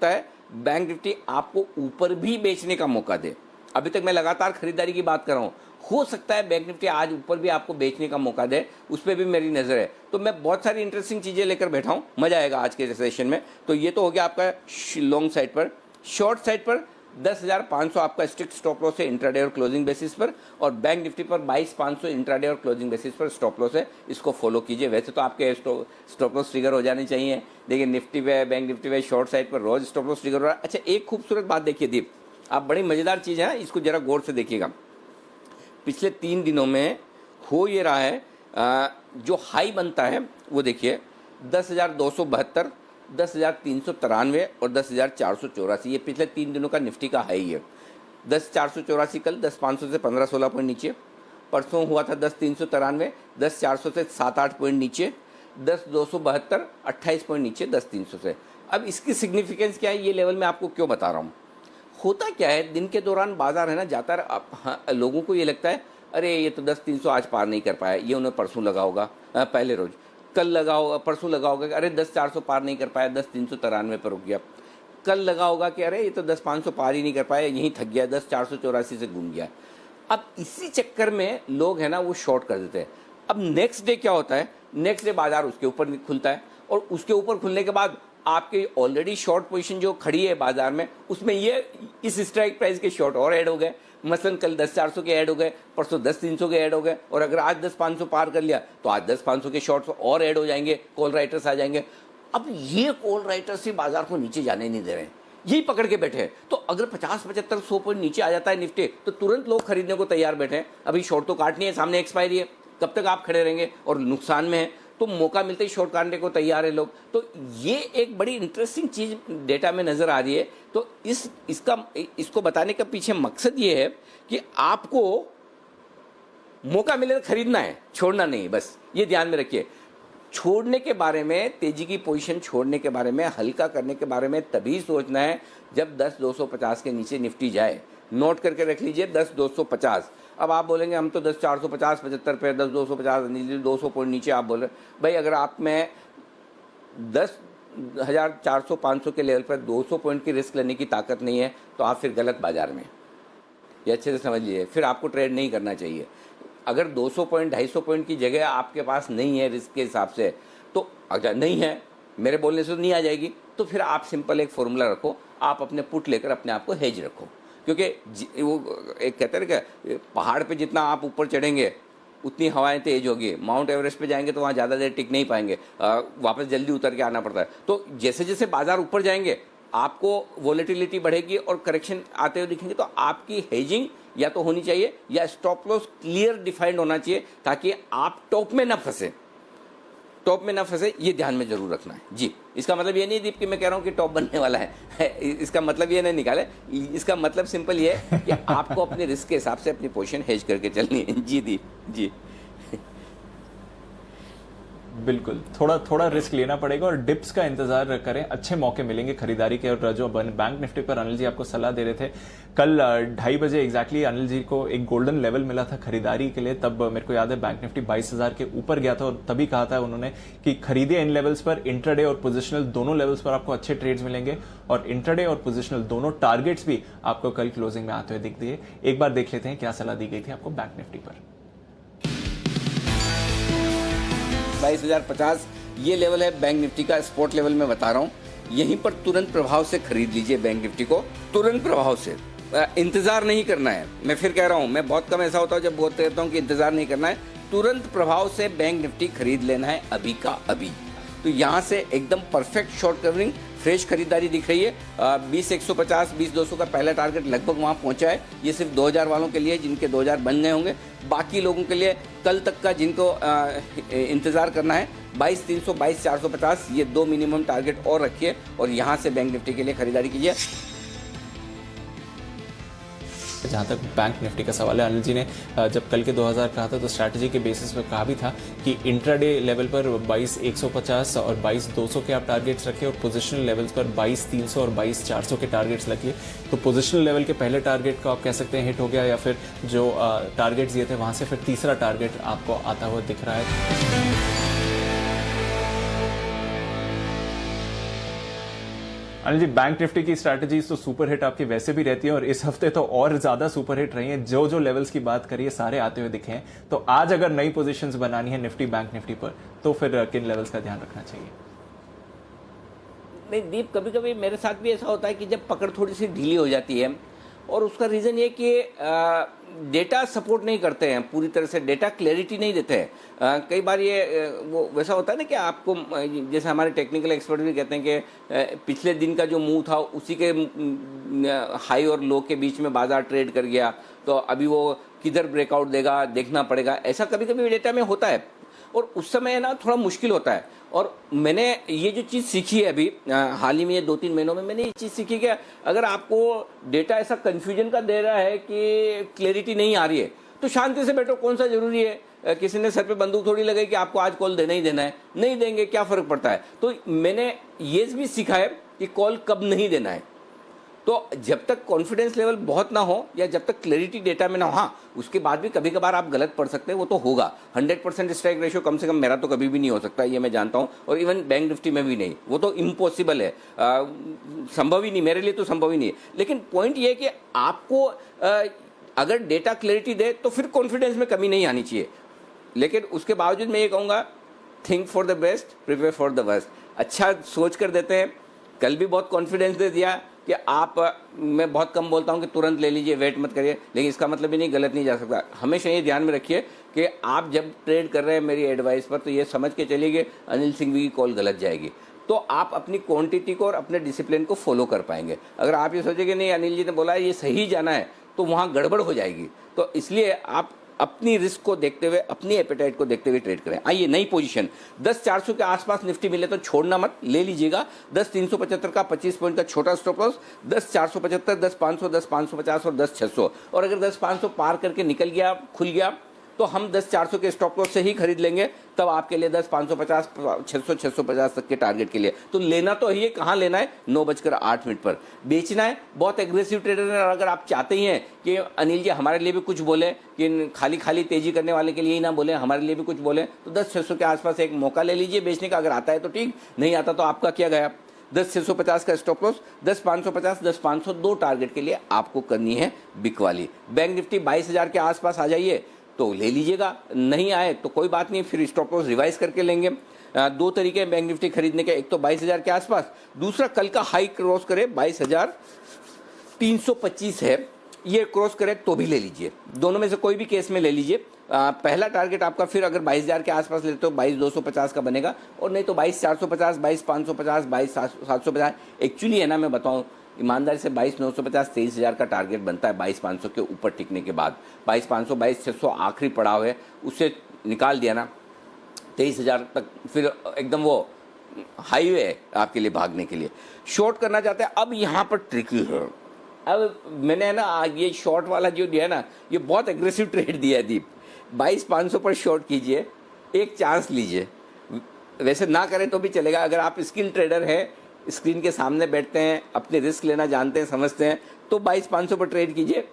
है बैंक निफ्टी आपको ऊपर भी बेचने का मौका दे। अभी तक मैं लगातार खरीदारी की बात कर रहा हूँ, हो सकता है बैंक निफ्टी आज ऊपर भी आपको बेचने का मौका दे, उस पर भी मेरी नज़र है। तो मैं बहुत सारी इंटरेस्टिंग चीज़ें लेकर बैठा हूँ, मज़ा आएगा आज के सेशन में। तो ये तो हो गया आपका लॉन्ग साइड पर। शॉर्ट साइड पर 10,500 आपका स्ट्रिक्ट स्टॉप लॉस है इंट्राडे और क्लोजिंग बेसिस पर, और बैंक निफ्टी पर 22,500 इंट्राडे और क्लोजिंग बेसिस पर स्टॉप लॉस है, इसको फॉलो कीजिए। वैसे तो आपके स्टॉप लॉस ट्रिगर हो जाने चाहिए, लेकिन निफ्टी पे बैंक निफ्टी पे शॉर्ट साइड पर रोज स्टॉप लॉस ट्रिगर हो रहा है। अच्छा, एक खूबसूरत बात देखिए दीप, आप बड़ी मज़ेदार चीज़ है, इसको जरा गौर से देखिएगा। पिछले 3 दिनों में हो ये रहा है, जो हाई बनता है वो देखिए 10,272, 10,393 और 10,484, ये पिछले 3 दिनों का निफ्टी का हाई है। 10,484 कल 10,500 से 15-16 पॉइंट नीचे, परसों हुआ था 10,393, 10,400 से 7-8 पॉइंट नीचे, 10,272 28 पॉइंट नीचे 10,300 से। अब इसकी सिग्निफिकेंस क्या है, ये लेवल मैं आपको क्यों बता रहा हूँ। होता क्या है, दिन के दौरान बाजार है ना जाता है, हाँ, लोगों को ये लगता है अरे ये तो 10,300 आज पार नहीं कर पाया, ये उन्हें परसों लगा होगा, पहले रोज कल लगा होगा, परसों लगा होगा कि अरे 10,400 पार नहीं कर पाया, 10,393 पर रुक गया। कल लगा होगा कि अरे ये तो 10,500 पार ही नहीं कर पाया, यहीं थक गया, 10,484 से घूम गया। अब इसी चक्कर में लोग है ना वो शॉर्ट कर देते हैं। अब नेक्स्ट डे क्या होता है, नेक्स्ट डे बाजार उसके ऊपर खुलता है, और उसके ऊपर खुलने के बाद आपके ऑलरेडी शॉर्ट पोजीशन जो खड़ी है बाजार में, उसमें ये इस स्ट्राइक प्राइस के शॉर्ट और ऐड हो गए। मसलन कल 10,400 के ऐड हो गए, परसों 10,300 के ऐड हो गए, और अगर आज 10,500 पार कर लिया तो आज 10,500 के शॉर्ट्स और ऐड हो जाएंगे, कॉल राइटर्स आ जाएंगे। अब ये कॉल राइटर्स ही बाजार को नीचे जाने नहीं दे रहे हैं, यही पकड़ के बैठे हैं। तो अगर 50 75 100 पॉइंट नीचे आ जाता है निफ्टी, तो तुरंत लोग खरीदने को तैयार बैठे हैं। अभी शॉर्ट तो काटनी है, सामने एक्सपायरी है, कब तक आप खड़े रहेंगे और नुकसान में है, तो मौका मिलते ही शॉर्ट काटने को तैयार है लोग। तो ये एक बड़ी इंटरेस्टिंग चीज डेटा में नजर आ रही है। तो इसको बताने का पीछे मकसद ये है कि आपको मौका मिले तो खरीदना है, छोड़ना नहीं, बस ये ध्यान में रखिए। छोड़ने के बारे में, तेजी की पोजीशन छोड़ने के बारे में, हल्का करने के बारे में तभी सोचना है जब 10,250 के नीचे निफ्टी जाए। नोट करके रख लीजिए 10,250। अब आप बोलेंगे हम तो 10,450 75 पे, 10,250 200 पॉइंट नीचे आप बोल रहे भाई, अगर आप में 10,400 500 के लेवल पर 200 पॉइंट की रिस्क लेने की ताकत नहीं है तो आप फिर गलत बाजार में। ये अच्छे से समझ लीजिए, फिर आपको ट्रेड नहीं करना चाहिए। अगर 200 पॉइंट 250 पॉइंट की जगह आपके पास नहीं है रिस्क के हिसाब से, तो अगर नहीं है, मेरे बोलने से तो नहीं आ जाएगी, तो फिर आप सिंपल एक फॉर्मूला रखो, आप अपने पुट लेकर अपने आप को हेज रखो। क्योंकि वो एक कहते हैं कि पहाड़ पे जितना आप ऊपर चढ़ेंगे उतनी हवाएं तेज होगी, माउंट एवरेस्ट पे जाएंगे तो वहाँ ज़्यादा देर टिक नहीं पाएंगे, वापस जल्दी उतर के आना पड़ता है। तो जैसे जैसे बाजार ऊपर जाएंगे आपको वोलेटिलिटी बढ़ेगी और करेक्शन आते हुए दिखेंगे, तो आपकी हेजिंग या तो होनी चाहिए या स्टॉप लॉस क्लियर डिफाइंड होना चाहिए, ताकि आप टॉप में ना फंसे, ये ध्यान में जरूर रखना है जी। इसका मतलब ये नहीं दीप कि मैं कह रहा हूँ कि टॉप बनने वाला है, इसका मतलब ये नहीं निकाले, इसका मतलब सिंपल ये है कि आपको अपने रिस्क के हिसाब से अपनी पोजीशन हेज करके चलनी है जी दीप जी। बिल्कुल, थोड़ा रिस्क लेना पड़ेगा और डिप्स का इंतजार करें, अच्छे मौके मिलेंगे खरीदारी के। और जो बैंक निफ्टी पर अनिल जी आपको सलाह दे रहे थे, कल 2:30 बजे एग्जैक्टली अनिल जी को एक गोल्डन लेवल मिला था खरीदारी के लिए। तब मेरे को याद है बैंक निफ्टी 22,000 के ऊपर गया था और तभी कहा था उन्होंने कि खरीदे इन लेवल्स पर। इंट्राडे और पोजिशनल दोनों लेवल्स पर आपको अच्छे ट्रेड्स मिलेंगे और इंट्राडे और पोजिशनल दोनों टारगेट्स भी आपको कल क्लोजिंग में आते हुए दिख दिए। एक बार देख लेते हैं क्या सलाह दी गई थी आपको बैंक निफ्टी पर। 22,050 ये लेवल है बैंक निफ्टी का, स्पॉट लेवल में बता रहा हूँ। यहीं पर तुरंत प्रभाव से खरीद लीजिए बैंक निफ्टी को, तुरंत प्रभाव से, इंतजार नहीं करना है। मैं फिर कह रहा हूँ, मैं बहुत कम ऐसा होता हूँ जब बहुत कहता हूँ कि इंतजार नहीं करना है, तुरंत प्रभाव से बैंक निफ्टी खरीद लेना है अभी का अभी। तो यहाँ से एकदम परफेक्ट शॉर्ट कवरिंग, फ्रेश खरीदारी दिख रही है। 20,150 20,200 का पहला टारगेट लगभग वहाँ पहुँचा है। ये सिर्फ 2,000 वालों के लिए जिनके 2,000 बन गए होंगे, बाकी लोगों के लिए कल तक का जिनको इंतज़ार करना है 22,300 22,450 ये दो मिनिमम टारगेट और रखिए और यहाँ से बैंक निफ्टी के लिए खरीदारी कीजिए। जहाँ तक बैंक निफ्टी का सवाल है, अनिल जी ने जब कल के 2,000 कहा था तो स्ट्रैटेजी के बेसिस पर कहा भी था कि इंट्राडे लेवल पर 22,150 और 22,200 के आप टारगेट्स रखिए और पोजिशनल लेवल्स पर 22,300 और 22,400 के टारगेट्स रखिए। तो पोजिशनल लेवल के पहले टारगेट को आप कह सकते हैं हिट हो गया, या फिर जो टारगेट्स दिए थे वहाँ से फिर तीसरा टारगेट आपको आता हुआ दिख रहा है। अनिल जी, बैंक निफ्टी की स्ट्रैटेजीज तो सुपर हिट आपकी वैसे भी रहती है और इस हफ्ते तो और ज्यादा सुपर हिट रही हैं। जो लेवल्स की बात करिए सारे आते हुए दिखे हैं। तो आज अगर नई पोजीशंस बनानी है निफ्टी बैंक निफ्टी पर, तो फिर किन लेवल्स का ध्यान रखना चाहिए? नहीं दीप, कभी कभी मेरे साथ भी ऐसा होता है कि जब पकड़ थोड़ी सी ढीली हो जाती है, और उसका रीज़न ये कि डेटा सपोर्ट नहीं करते हैं पूरी तरह से, डेटा क्लैरिटी नहीं देते हैं। कई बार ये वो वैसा होता है ना कि आपको, जैसे हमारे टेक्निकल एक्सपर्ट भी कहते हैं कि पिछले दिन का जो मूव था उसी के हाई और लो के बीच में बाजार ट्रेड कर गया, तो अभी वो किधर ब्रेकआउट देगा देखना पड़ेगा। ऐसा कभी कभी डेटा में होता है और उस समय ना थोड़ा मुश्किल होता है। और मैंने ये जो चीज़ सीखी है अभी हाल ही में, ये 2-3 महीनों में मैंने ये चीज़ सीखी कि अगर आपको डेटा ऐसा कन्फ्यूजन का दे रहा है कि क्लैरिटी नहीं आ रही है, तो शांति से बैठो। कौन सा जरूरी है, किसी ने सर पे बंदूक थोड़ी लगाई कि आपको आज कॉल देना ही देना है, नहीं देंगे क्या फ़र्क पड़ता है। तो मैंने ये भी सीखा है कि कॉल कब नहीं देना है। तो जब तक कॉन्फिडेंस लेवल बहुत ना हो या जब तक क्लैरिटी डेटा में ना हो, हाँ उसके बाद भी कभी कभार आप गलत पढ़ सकते हैं, वो तो होगा। 100% स्ट्राइक रेशियो कम से कम मेरा तो कभी भी नहीं हो सकता, ये मैं जानता हूँ, और इवन बैंक निफ्टी में भी नहीं, वो तो इम्पॉसिबल है, संभव ही नहीं, मेरे लिए तो संभव ही नहीं है। लेकिन पॉइंट ये है कि आपको अगर डेटा क्लैरिटी दे तो फिर कॉन्फिडेंस में कमी नहीं आनी चाहिए। लेकिन उसके बावजूद मैं ये कहूँगा, think for the best, prepare for the worst. अच्छा सोच कर देते हैं। कल भी बहुत कॉन्फिडेंस दे दिया कि आप, मैं बहुत कम बोलता हूं कि तुरंत ले लीजिए, वेट मत करिए, लेकिन इसका मतलब भी नहीं गलत नहीं जा सकता। हमेशा ये ध्यान में रखिए कि आप जब ट्रेड कर रहे हैं मेरी एडवाइस पर, तो ये समझ के चलिए कि अनिल सिंह की कॉल गलत जाएगी, तो आप अपनी क्वांटिटी को और अपने डिसिप्लिन को फॉलो कर पाएंगे। अगर आप ये सोचेंगे नहीं अनिल जी ने बोला है ये सही जाना है, तो वहाँ गड़बड़ हो जाएगी। तो इसलिए आप अपनी रिस्क को देखते हुए, अपनी एपेटाइट को देखते हुए ट्रेड करें। आइए नई पोजीशन 10,400 के आसपास निफ्टी मिले तो छोड़ना मत, ले लीजिएगा। 10,375 का 25 पॉइंट का छोटा स्टॉप लॉस, 10,475, 10,500, 10,550 और 10,600। और अगर 10,500 पार करके निकल गया, खुल गया, तो हम 10,400 के स्टॉप लॉस से ही खरीद लेंगे, तब आपके लिए 10,550, 600, 650 तक के टारगेट के लिए। तो लेना तो है, ये कहाँ लेना है, 9:08 पर बेचना है। बहुत एग्रेसिव ट्रेडर है, और अगर आप चाहते ही हैं कि अनिल जी हमारे लिए भी कुछ बोले, कि खाली खाली तेजी करने वाले के लिए ही ना बोले, हमारे लिए भी कुछ बोले, तो 10,600 के आसपास एक मौका ले लीजिए बेचने का। अगर आता है तो ठीक, नहीं आता तो आपका क्या गया। 10,650 का स्टॉप लॉस, 10,550, 10,502 टारगेट के लिए आपको करनी है बिक वाली। बैंक निफ्टी 22,000 के आसपास आ जाइए तो ले लीजिएगा, नहीं आए तो कोई बात नहीं, फिर स्टॉप लॉस रिवाइज करके लेंगे। दो तरीके हैं बैंक निफ्टी खरीदने के, एक तो 22,000 के आसपास, दूसरा कल का हाई क्रॉस करे 22,325 है, ये क्रॉस करे तो भी ले लीजिए, दोनों में से कोई भी केस में ले लीजिए। पहला टारगेट आपका फिर अगर 22,000 के आसपास लेते हो 22,250 का बनेगा, और नहीं तो 22,450, 22,550, 22,750। एक्चुअली है ना, मैं बताऊं ईमानदारी से 22,950 23,000 का टारगेट बनता है 22,500 के ऊपर टिकने के बाद। 22,500 22,600 आखिरी पड़ाव है, उससे निकाल दिया ना 23,000 तक, फिर एकदम वो हाईवे है आपके लिए भागने के लिए। शॉर्ट करना चाहते हैं, अब यहाँ पर ट्रिकी है। अब मैंने ना ये शॉर्ट वाला जो दिया है ना, ये बहुत एग्रेसिव ट्रेड दिया है दीप। 22,500 पर शॉर्ट कीजिए, एक चांस लीजिए, वैसे ना करें तो भी चलेगा। अगर आप स्किल ट्रेडर हैं, स्क्रीन के सामने बैठते हैं, अपने रिस्क लेना जानते हैं, समझते हैं, तो 22,500 पर ट्रेड कीजिए।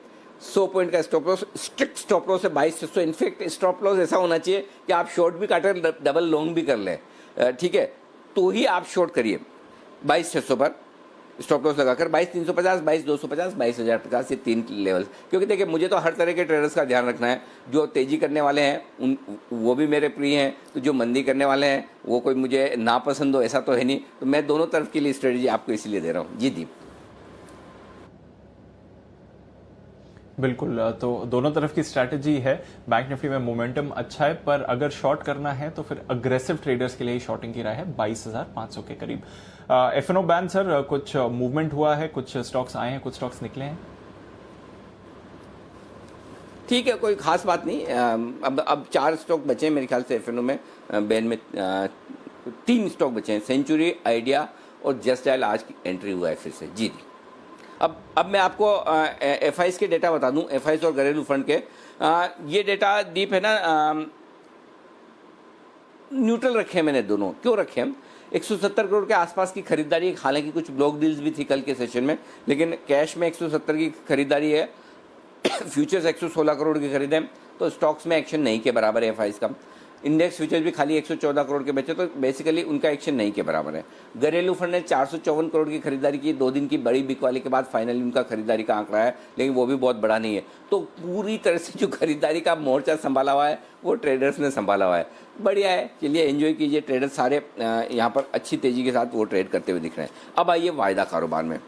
100 पॉइंट का stop loss, strict stop loss है 22,600। इनफैक्ट स्टॉप लॉस ऐसा होना चाहिए कि आप शॉर्ट भी काटें, डबल लॉन्ग भी कर लें, ठीक है, तो ही आप शॉर्ट करिए। 22,600 पर स्टॉप लॉस लगाकर 22,350, 22,250, 22,050, ये 3 लेवल। क्योंकि देखिए मुझे तो हर तरह के ट्रेडर्स का ध्यान रखना है। जो तेजी करने वाले हैं वो भी मेरे प्रिय हैं, तो जो मंदी करने वाले हैं वो कोई मुझे नापसंद हो ऐसा तो है नहीं। तो मैं दोनों तरफ के लिए स्ट्रेटजी आपको इसीलिए दे रहा हूँ। जी दीप। बिल्कुल, तो दोनों तरफ की स्ट्रैटेजी है। बैंक निफ्टी में मोमेंटम अच्छा है, पर अगर शॉर्ट करना है तो फिर अग्रेसिव ट्रेडर्स के लिए शॉर्टिंग की राय है 22,500 के करीब। एफएनओ बैन सर, कुछ मूवमेंट हुआ है, कुछ स्टॉक्स आए हैं, कुछ स्टॉक्स निकले हैं? ठीक है, कोई खास बात नहीं। अब 4 स्टॉक बचे हैं मेरे ख्याल से एफएनओ में, बैन में 3 स्टॉक बचे हैं, सेंचुरी, आइडिया और जस्ट डायल आज की एंट्री हुआ है फिर से। जी। अब मैं आपको एफआईज के डेटा बता दूं, एफआईज और घरेलू फंड के। ये डेटा दीप है ना, न्यूट्रल रखे हैं मैंने दोनों। क्यों रखे हम? 170 करोड़ के आसपास की खरीदारी, हालांकि कुछ ब्लॉक डील्स भी थी कल के सेशन में, लेकिन कैश में 170 की खरीदारी है, फ्यूचर्स 116 करोड़ की खरीदें, तो स्टॉक्स में एक्शन नहीं के बराबर है एफआईज का। इंडेक्स फ्यूचर्स भी खाली 114 करोड़ के बचे, तो बेसिकली उनका एक्शन नहीं के बराबर है। घरेलू फंड ने 454 करोड़ की खरीदारी की 2 दिन की बड़ी बिक वाली के बाद, फाइनली उनका खरीदारी का आंकड़ा है, लेकिन वो भी बहुत बड़ा नहीं है। तो पूरी तरह से जो खरीदारी का मोर्चा संभाला हुआ है वो ट्रेडर्स ने संभाला हुआ है। बढ़िया है, चलिए एंजॉय कीजिए। ट्रेडर्स सारे यहाँ पर अच्छी तेजी के साथ वो ट्रेड करते हुए दिख रहे हैं। अब आइए वायदा कारोबार में।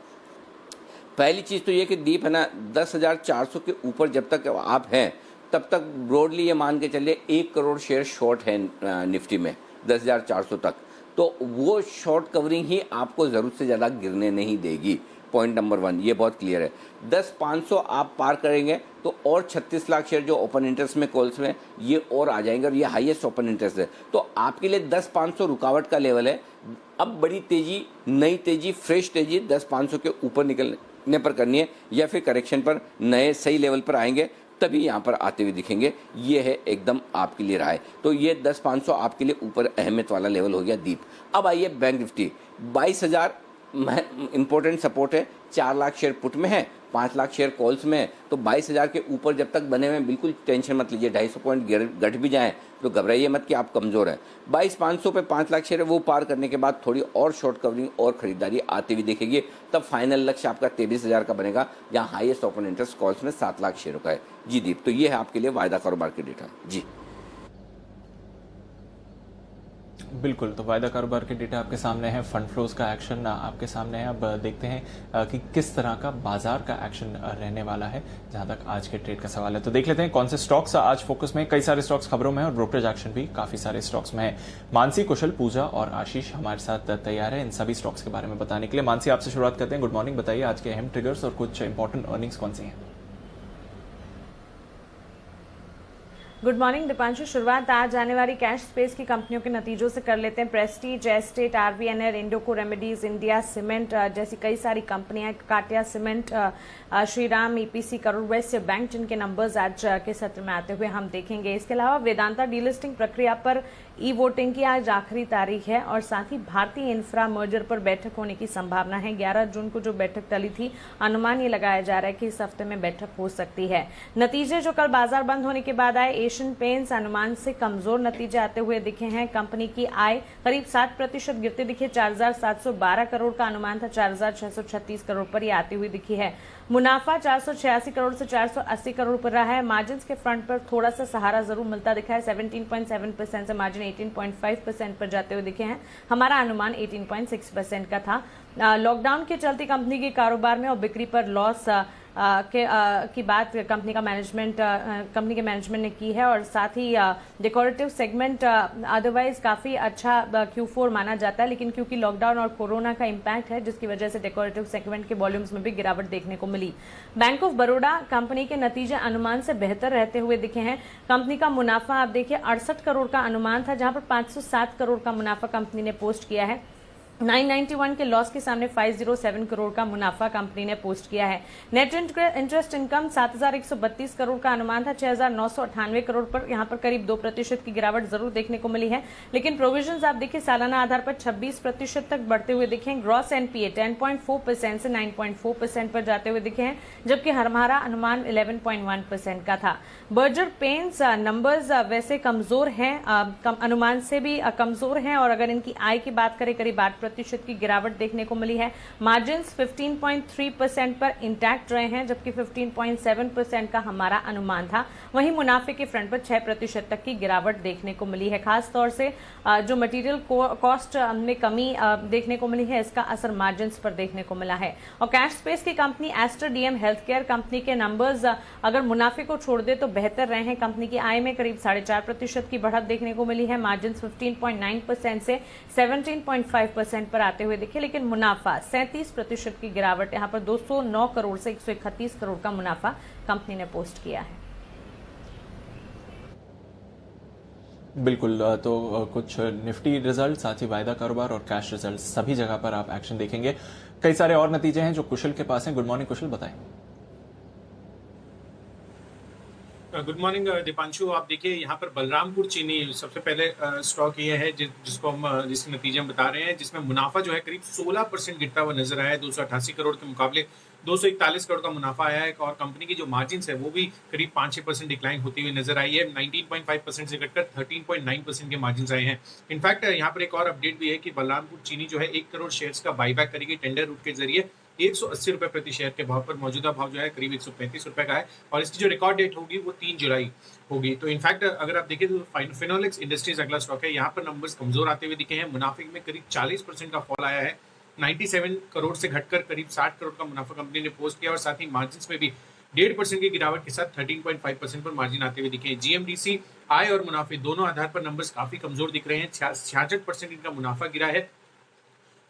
पहली चीज़ तो ये कि दीप है ना, 10,400 के ऊपर जब तक आप हैं तब तक ब्रॉडली ये मान के चलिए 1 करोड़ शेयर शॉर्ट है निफ्टी में 10,400 तक। तो वो शॉर्ट कवरिंग ही आपको ज़रूरत से ज़्यादा गिरने नहीं देगी। पॉइंट नंबर 1 ये बहुत क्लियर है। 10,500 आप पार करेंगे तो और 36 लाख शेयर जो ओपन इंटरेस्ट में कॉल्स में ये और आ जाएंगे, और ये हाईएस्ट ओपन इंटरेस्ट है। तो आपके लिए 10,500 रुकावट का लेवल है। अब बड़ी तेजी, नई तेजी, फ्रेश तेजी 10,500 के ऊपर निकलने पर करनी है, या फिर करेक्शन पर नए सही लेवल पर आएंगे तभी यहाँ पर आते हुए दिखेंगे। ये है एकदम आपके लिए राय। तो ये 10,500 आपके लिए ऊपर अहमियत वाला लेवल हो गया दीप। अब आइए बैंक निफ्टी 22,000 इंपॉर्टेंट सपोर्ट है। 4 लाख शेयर पुट में है, 5 लाख शेयर कॉल्स में है। तो 22,000 के ऊपर जब तक बने हुए बिल्कुल टेंशन मत लीजिए। 250 पॉइंट घट भी जाएं तो घबराइए मत कि आप कमज़ोर हैं। 22,500 पे 5 लाख शेयर है, वो पार करने के बाद थोड़ी और शॉर्ट कवरिंग और खरीदारी आती हुई दिखेगी। तब फाइनल लक्ष्य आपका 23,000 का बनेगा, जहाँ हाईएस्ट ओपन इंटरेस्ट कॉल्स में 7 लाख शेयरों का है। जी दीप, तो ये है आपके लिए वायदा कारोबार के डेटा। जी बिल्कुल, तो वायदा कारोबार के डेटा आपके सामने है, फंड फ्लोज का एक्शन आपके सामने है। अब देखते हैं कि किस तरह का बाजार का एक्शन रहने वाला है, जहां तक आज के ट्रेड का सवाल है। तो देख लेते हैं कौन से स्टॉक्स आज फोकस में। कई सारे स्टॉक्स खबरों में और ब्रोकरेज एक्शन भी काफी सारे स्टॉक्स में है। मानसी, कुशल, पूजा और आशीष हमारे साथ तैयार है इन सभी स्टॉक्स के बारे में बताने के लिए। मानसी, आपसे शुरुआत करते हैं। गुड मॉर्निंग, बताइए आज के अहम ट्रिगर्स और कुछ इंपॉर्टेंट अर्निंग्स कौन सी हैं? Good morning Deepanshu. शुरुआत आज आने वाली कैश स्पेस की कंपनियों के नतीजों से कर लेते हैं। Prestige estate, RVNL, Indoco remedies, India cement जैसी कई सारी कंपनियां, काटिया सीमेंट, श्रीराम, ईपीसी, करोड़ वैश्य बैंक, जिनके नंबर्स आज के सत्र में आते हुए हम देखेंगे। इसके अलावा वेदांता डीलिस्टिंग प्रक्रिया पर ई वोटिंग की आज आखिरी तारीख है और साथ ही भारतीय इंफ्रा मर्जर पर बैठक होने की संभावना है। 11 जून को जो बैठक टली थी, अनुमान ये लगाया जा रहा है कि इस हफ्ते में बैठक हो सकती है। नतीजे जो कल बाजार बंद होने के बाद आए, एशियन पेंट्स अनुमान से कमजोर नतीजे आते हुए दिखे हैं। कंपनी की आय करीब 7% गिरते दिखे। 4,712 करोड़ का अनुमान था, 4,636 करोड़ पर ही आती हुई दिखी है। मुनाफा 486 करोड़ से 480 करोड़ पर रहा है। मार्जिन के फ्रंट पर थोड़ा सा सहारा जरूर मिलता दिखा है। 17.7% से मार्जिन 18.5% पर जाते हुए दिखे हैं। हमारा अनुमान 18.6% का था। लॉकडाउन के चलते कंपनी के कारोबार में और बिक्री पर लॉस की बात कंपनी के मैनेजमेंट ने की है और साथ ही डेकोरेटिव सेगमेंट अदरवाइज काफी अच्छा Q4 माना जाता है, लेकिन क्योंकि लॉकडाउन और कोरोना का इम्पैक्ट है, जिसकी वजह से डेकोरेटिव सेगमेंट के वॉल्यूम्स में भी गिरावट देखने को मिली। बैंक ऑफ बड़ौदा कंपनी के नतीजे अनुमान से बेहतर रहते हुए दिखे हैं। कंपनी का मुनाफा आप देखिए 68 करोड़ का अनुमान था, जहां पर 507 करोड़ का मुनाफा कंपनी ने पोस्ट किया है। 991 के लॉस के सामने 507 करोड़ का मुनाफा कंपनी ने पोस्ट किया है। नेट इंटरेस्ट इनकम 7,132 करोड़ का अनुमान था, 6,998 करोड़ पर यहां पर करीब 2% की गिरावट जरूर देखने को मिली है। लेकिन प्रोविजंस आप देखिए सालाना आधार पर 26% तक बढ़ते हुए दिखे हैं। ग्रॉस एनपीए 10.4% से 9.4% पर जाते हुए दिखे हैं, जबकि हमारा अनुमान 11.1% का था। बर्जर पेंट्स नंबर्स वैसे कमजोर हैं, अनुमान से भी कमजोर हैं और अगर इनकी आय की बात करें करीब 8% की गिरावट देखने को मिली है। मार्जिन 15.3% पर इंटैक्ट रहे हैं, जबकि 15.7% का हमारा अनुमान था। वहीं मुनाफे के फ्रंट पर 6% तक की गिरावट देखने को मिली है। खास तौर से जो मटेरियल कॉस्ट में कमी देखने को मिली है, इसका असर मार्जिन पर देखने को मिला है। और कैश स्पेस की company Aster DM health care company के नंबर्स अगर मुनाफे को छोड़ दे तो बेहतर रहे हैं। कंपनी की आय में करीब 4.5% की बढ़त देखने को मिली है। मार्जिन 15.9% से 17.5% पर आते हुए दिखे, लेकिन मुनाफा 37% की गिरावट, यहां पर 209 करोड़ से 131 करोड़ का मुनाफा कंपनी ने पोस्ट किया है। बिल्कुल, तो कुछ निफ्टी रिजल्ट, साथ ही वायदा कारोबार और कैश रिजल्ट, सभी जगह पर आप एक्शन देखेंगे। कई सारे और नतीजे हैं जो कुशल के पास हैं। गुड मॉर्निंग कुशल, बताएं। Good morning Deepanshu. आप देखिए यहाँ पर बलरामपुर चीनी सबसे पहले स्टॉक ये है जिसको हम जिसके नतीजे हम बता रहे हैं, जिसमें मुनाफा जो है करीब 16% गिरता हुआ नजर आया है। 288 करोड़ के मुकाबले 241 करोड़ का मुनाफा आया है और कंपनी की जो मार्जिन है वो भी करीब 5-6% डिक्लाइन होती हुई नजर आई है। 19.5% से घटकर 13.9% के मार्जिन आए हैं। इनफैक्ट यहाँ पर एक और अपडेट भी है कि बलरामपुर चीनी जो है 1 करोड़ शेयर्स का बाईबैक करेगी टेंडर रूट के जरिए। 180 रुपए प्रति शेयर के भाव पर, मौजूदा भाव जो है करीब 135 रुपए का है और इसकी जो रिकॉर्ड डेट होगी वो 3 जुलाई होगी। तो इनफैक्ट अगर आप देखें तो फिनोलेक्स इंडस्ट्रीज अगला स्टॉक है। यहाँ पर नंबर्स कमजोर आते हुए दिखे हैं। मुनाफे में करीब 40% का फॉल आया है। 97 करोड़ से घटकर करीब 60 करोड़ का मुनाफा कंपनी ने पोस्ट किया और साथ ही मार्जिन में भी 1.5% की गिरावट के साथ 13.5% पर मार्जिन आते हुए दिखे। जीएमडीसी आय और मुनाफे दोनों आधार पर नंबर्स काफी कमजोर दिख रहे हैं। 66% इनका मुनाफा गिरा है।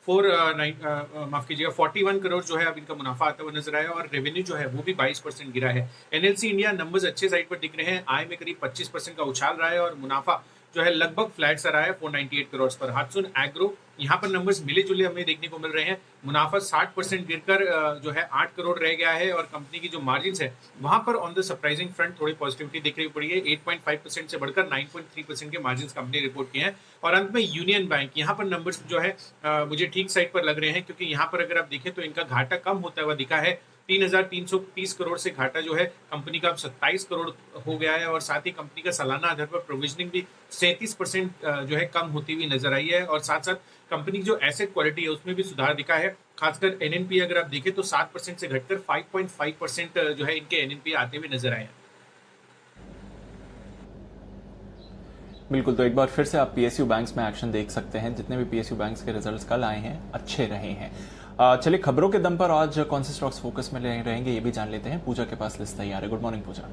41 करोड़ जो है अब इनका मुनाफा आता हुआ नजर आया और रेवेन्यू जो है वो भी 22% गिरा है। एनएलसी इंडिया नंबर्स अच्छे साइड पर दिख रहे हैं। आय में करीब 25% का उछाल रहा है और मुनाफा जो है लगभग फ्लैट सा रहा है 498 करोड़ पर। हाथसून एग्रो यहाँ पर नंबर्स मिले जुले हमें देखने को मिल रहे हैं। मुनाफा 60% गिरकर जो है 8 करोड़ रह गया है और कंपनी की जो मार्जिन है वहां पर ऑन द सरप्राइजिंग फ्रंट थोड़ी पॉजिटिविटी देखने को पड़ी है। 8.5% से बढ़कर 9.3% के मार्जिन कंपनी रिपोर्ट किए हैं। और अंत में यूनियन बैंक, यहाँ पर नंबर्स जो है मुझे ठीक साइड पर लग रहे हैं, क्योंकि यहाँ पर अगर आप देखें तो इनका घाटा कम होता हुआ दिखा है। 3,330 करोड़ से घाटा जो है कंपनी का 27 करोड़ हो गया है और साथ ही कंपनी का सालाना आधार पर प्रोविजनिंग भी 37% जो है कम होती हुई नजर आई है। और साथ साथ कंपनी की जो एसेट क्वालिटी है उसमें भी सुधार दिखा है। खासकर एनएनपी अगर आप देखें तो 7% से घटकर 5.5% जो है इनके एनएनपी आते हुए नजर आए हैं। बिल्कुल, तो एक बार फिर से आप पीएसयू बैंक्स में एक्शन देख सकते हैं। जितने भी पीएसयू बैंक्स के रिजल्ट्स कल आए हैं अच्छे रहे हैं। चलिए, खबरों के दम पर आज कौन से स्टॉक्स फोकस में रहेंगे ये भी जान लेते हैं। पूजा के पास लिस्ट तैयार है। गुड मॉर्निंग पूजा।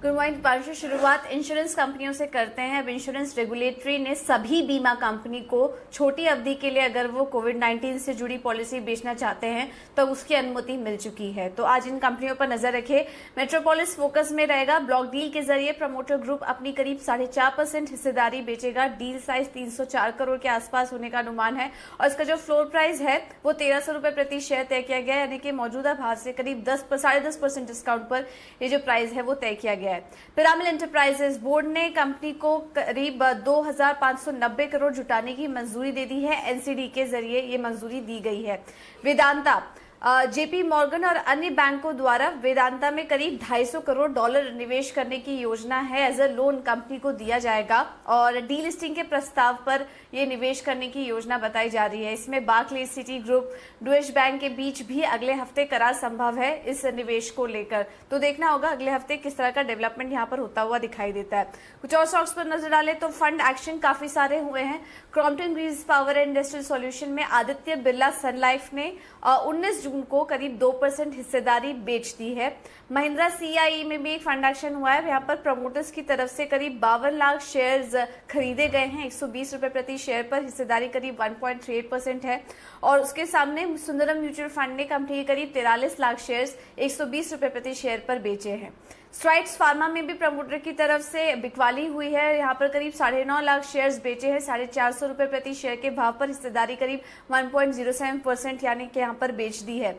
गुड मॉर्निंग पार्षद। शुरुआत इंश्योरेंस कंपनियों से करते हैं। अब इंश्योरेंस रेगुलेटरी ने सभी बीमा कंपनी को छोटी अवधि के लिए अगर वो कोविड-19 से जुड़ी पॉलिसी बेचना चाहते हैं तो उसकी अनुमति मिल चुकी है। तो आज इन कंपनियों पर नजर रखें। मेट्रोपोलिस फोकस में रहेगा। ब्लॉक डील के जरिए प्रमोटर ग्रुप अपनी करीब 4.5% हिस्सेदारी बेचेगा। डील साइज 304 करोड़ के आसपास होने का अनुमान है और इसका जो फ्लोर प्राइस है वो 1300 रुपए प्रति शेयर तय किया गया है, यानी कि मौजूदा भाव से करीब 10.5% डिस्काउंट पर ये जो प्राइस है वो तय किया गया है। है। पिरामिड एंटरप्राइजेस बोर्ड ने कंपनी को करीब 2590 करोड़ जुटाने की मंजूरी दे दी है। एनसीडी के जरिए ये मंजूरी दी गई है। वेदांता, जेपी मॉर्गन और अन्य बैंकों द्वारा वेदांता में करीब $250 करोड़ निवेश करने की योजना है। एज अ लोन कंपनी को दिया जाएगा और डी लिस्टिंग के प्रस्ताव पर यह निवेश करने की योजना बताई जा रही है। इसमें बार्कलेज, सिटी ग्रुप, डॉइचे बैंक के बीच भी अगले हफ्ते करार संभव है इस निवेश को लेकर। तो देखना होगा अगले हफ्ते किस तरह का डेवलपमेंट यहाँ पर होता हुआ दिखाई देता है। कुछ और स्टॉक्स पर नजर डालें तो फंड एक्शन काफी सारे हुए हैं। Crompton Greaves power and industrial solution में आदित्य बिरला सन लाइफ ने 19 जून को करीब 2% हिस्सेदारी बेच दी है। महिंद्रा सीआई में भी एक फंड एक्शन हुआ है। यहाँ पर प्रमोटर्स की तरफ से करीब 52 लाख शेयर्स खरीदे गए हैं। 120 रुपए प्रति शेयर पर हिस्सेदारी करीब 1.38% है। और उसके सामने सुंदरम म्यूचुअल फंड ने कंपनी के करीब 43 लाख शेयर्स 120 रुपए प्रति शेयर पर बेचे हैं। स्ट्राइड्स फार्मा में भी प्रमोटर की तरफ से बिकवाली हुई है। यहाँ पर करीब 9.5 लाख शेयर्स बेचे हैं। 450 रुपए प्रति शेयर के भाव पर हिस्सेदारी करीब 1.07% यानी कि यहाँ पर बेच दी है।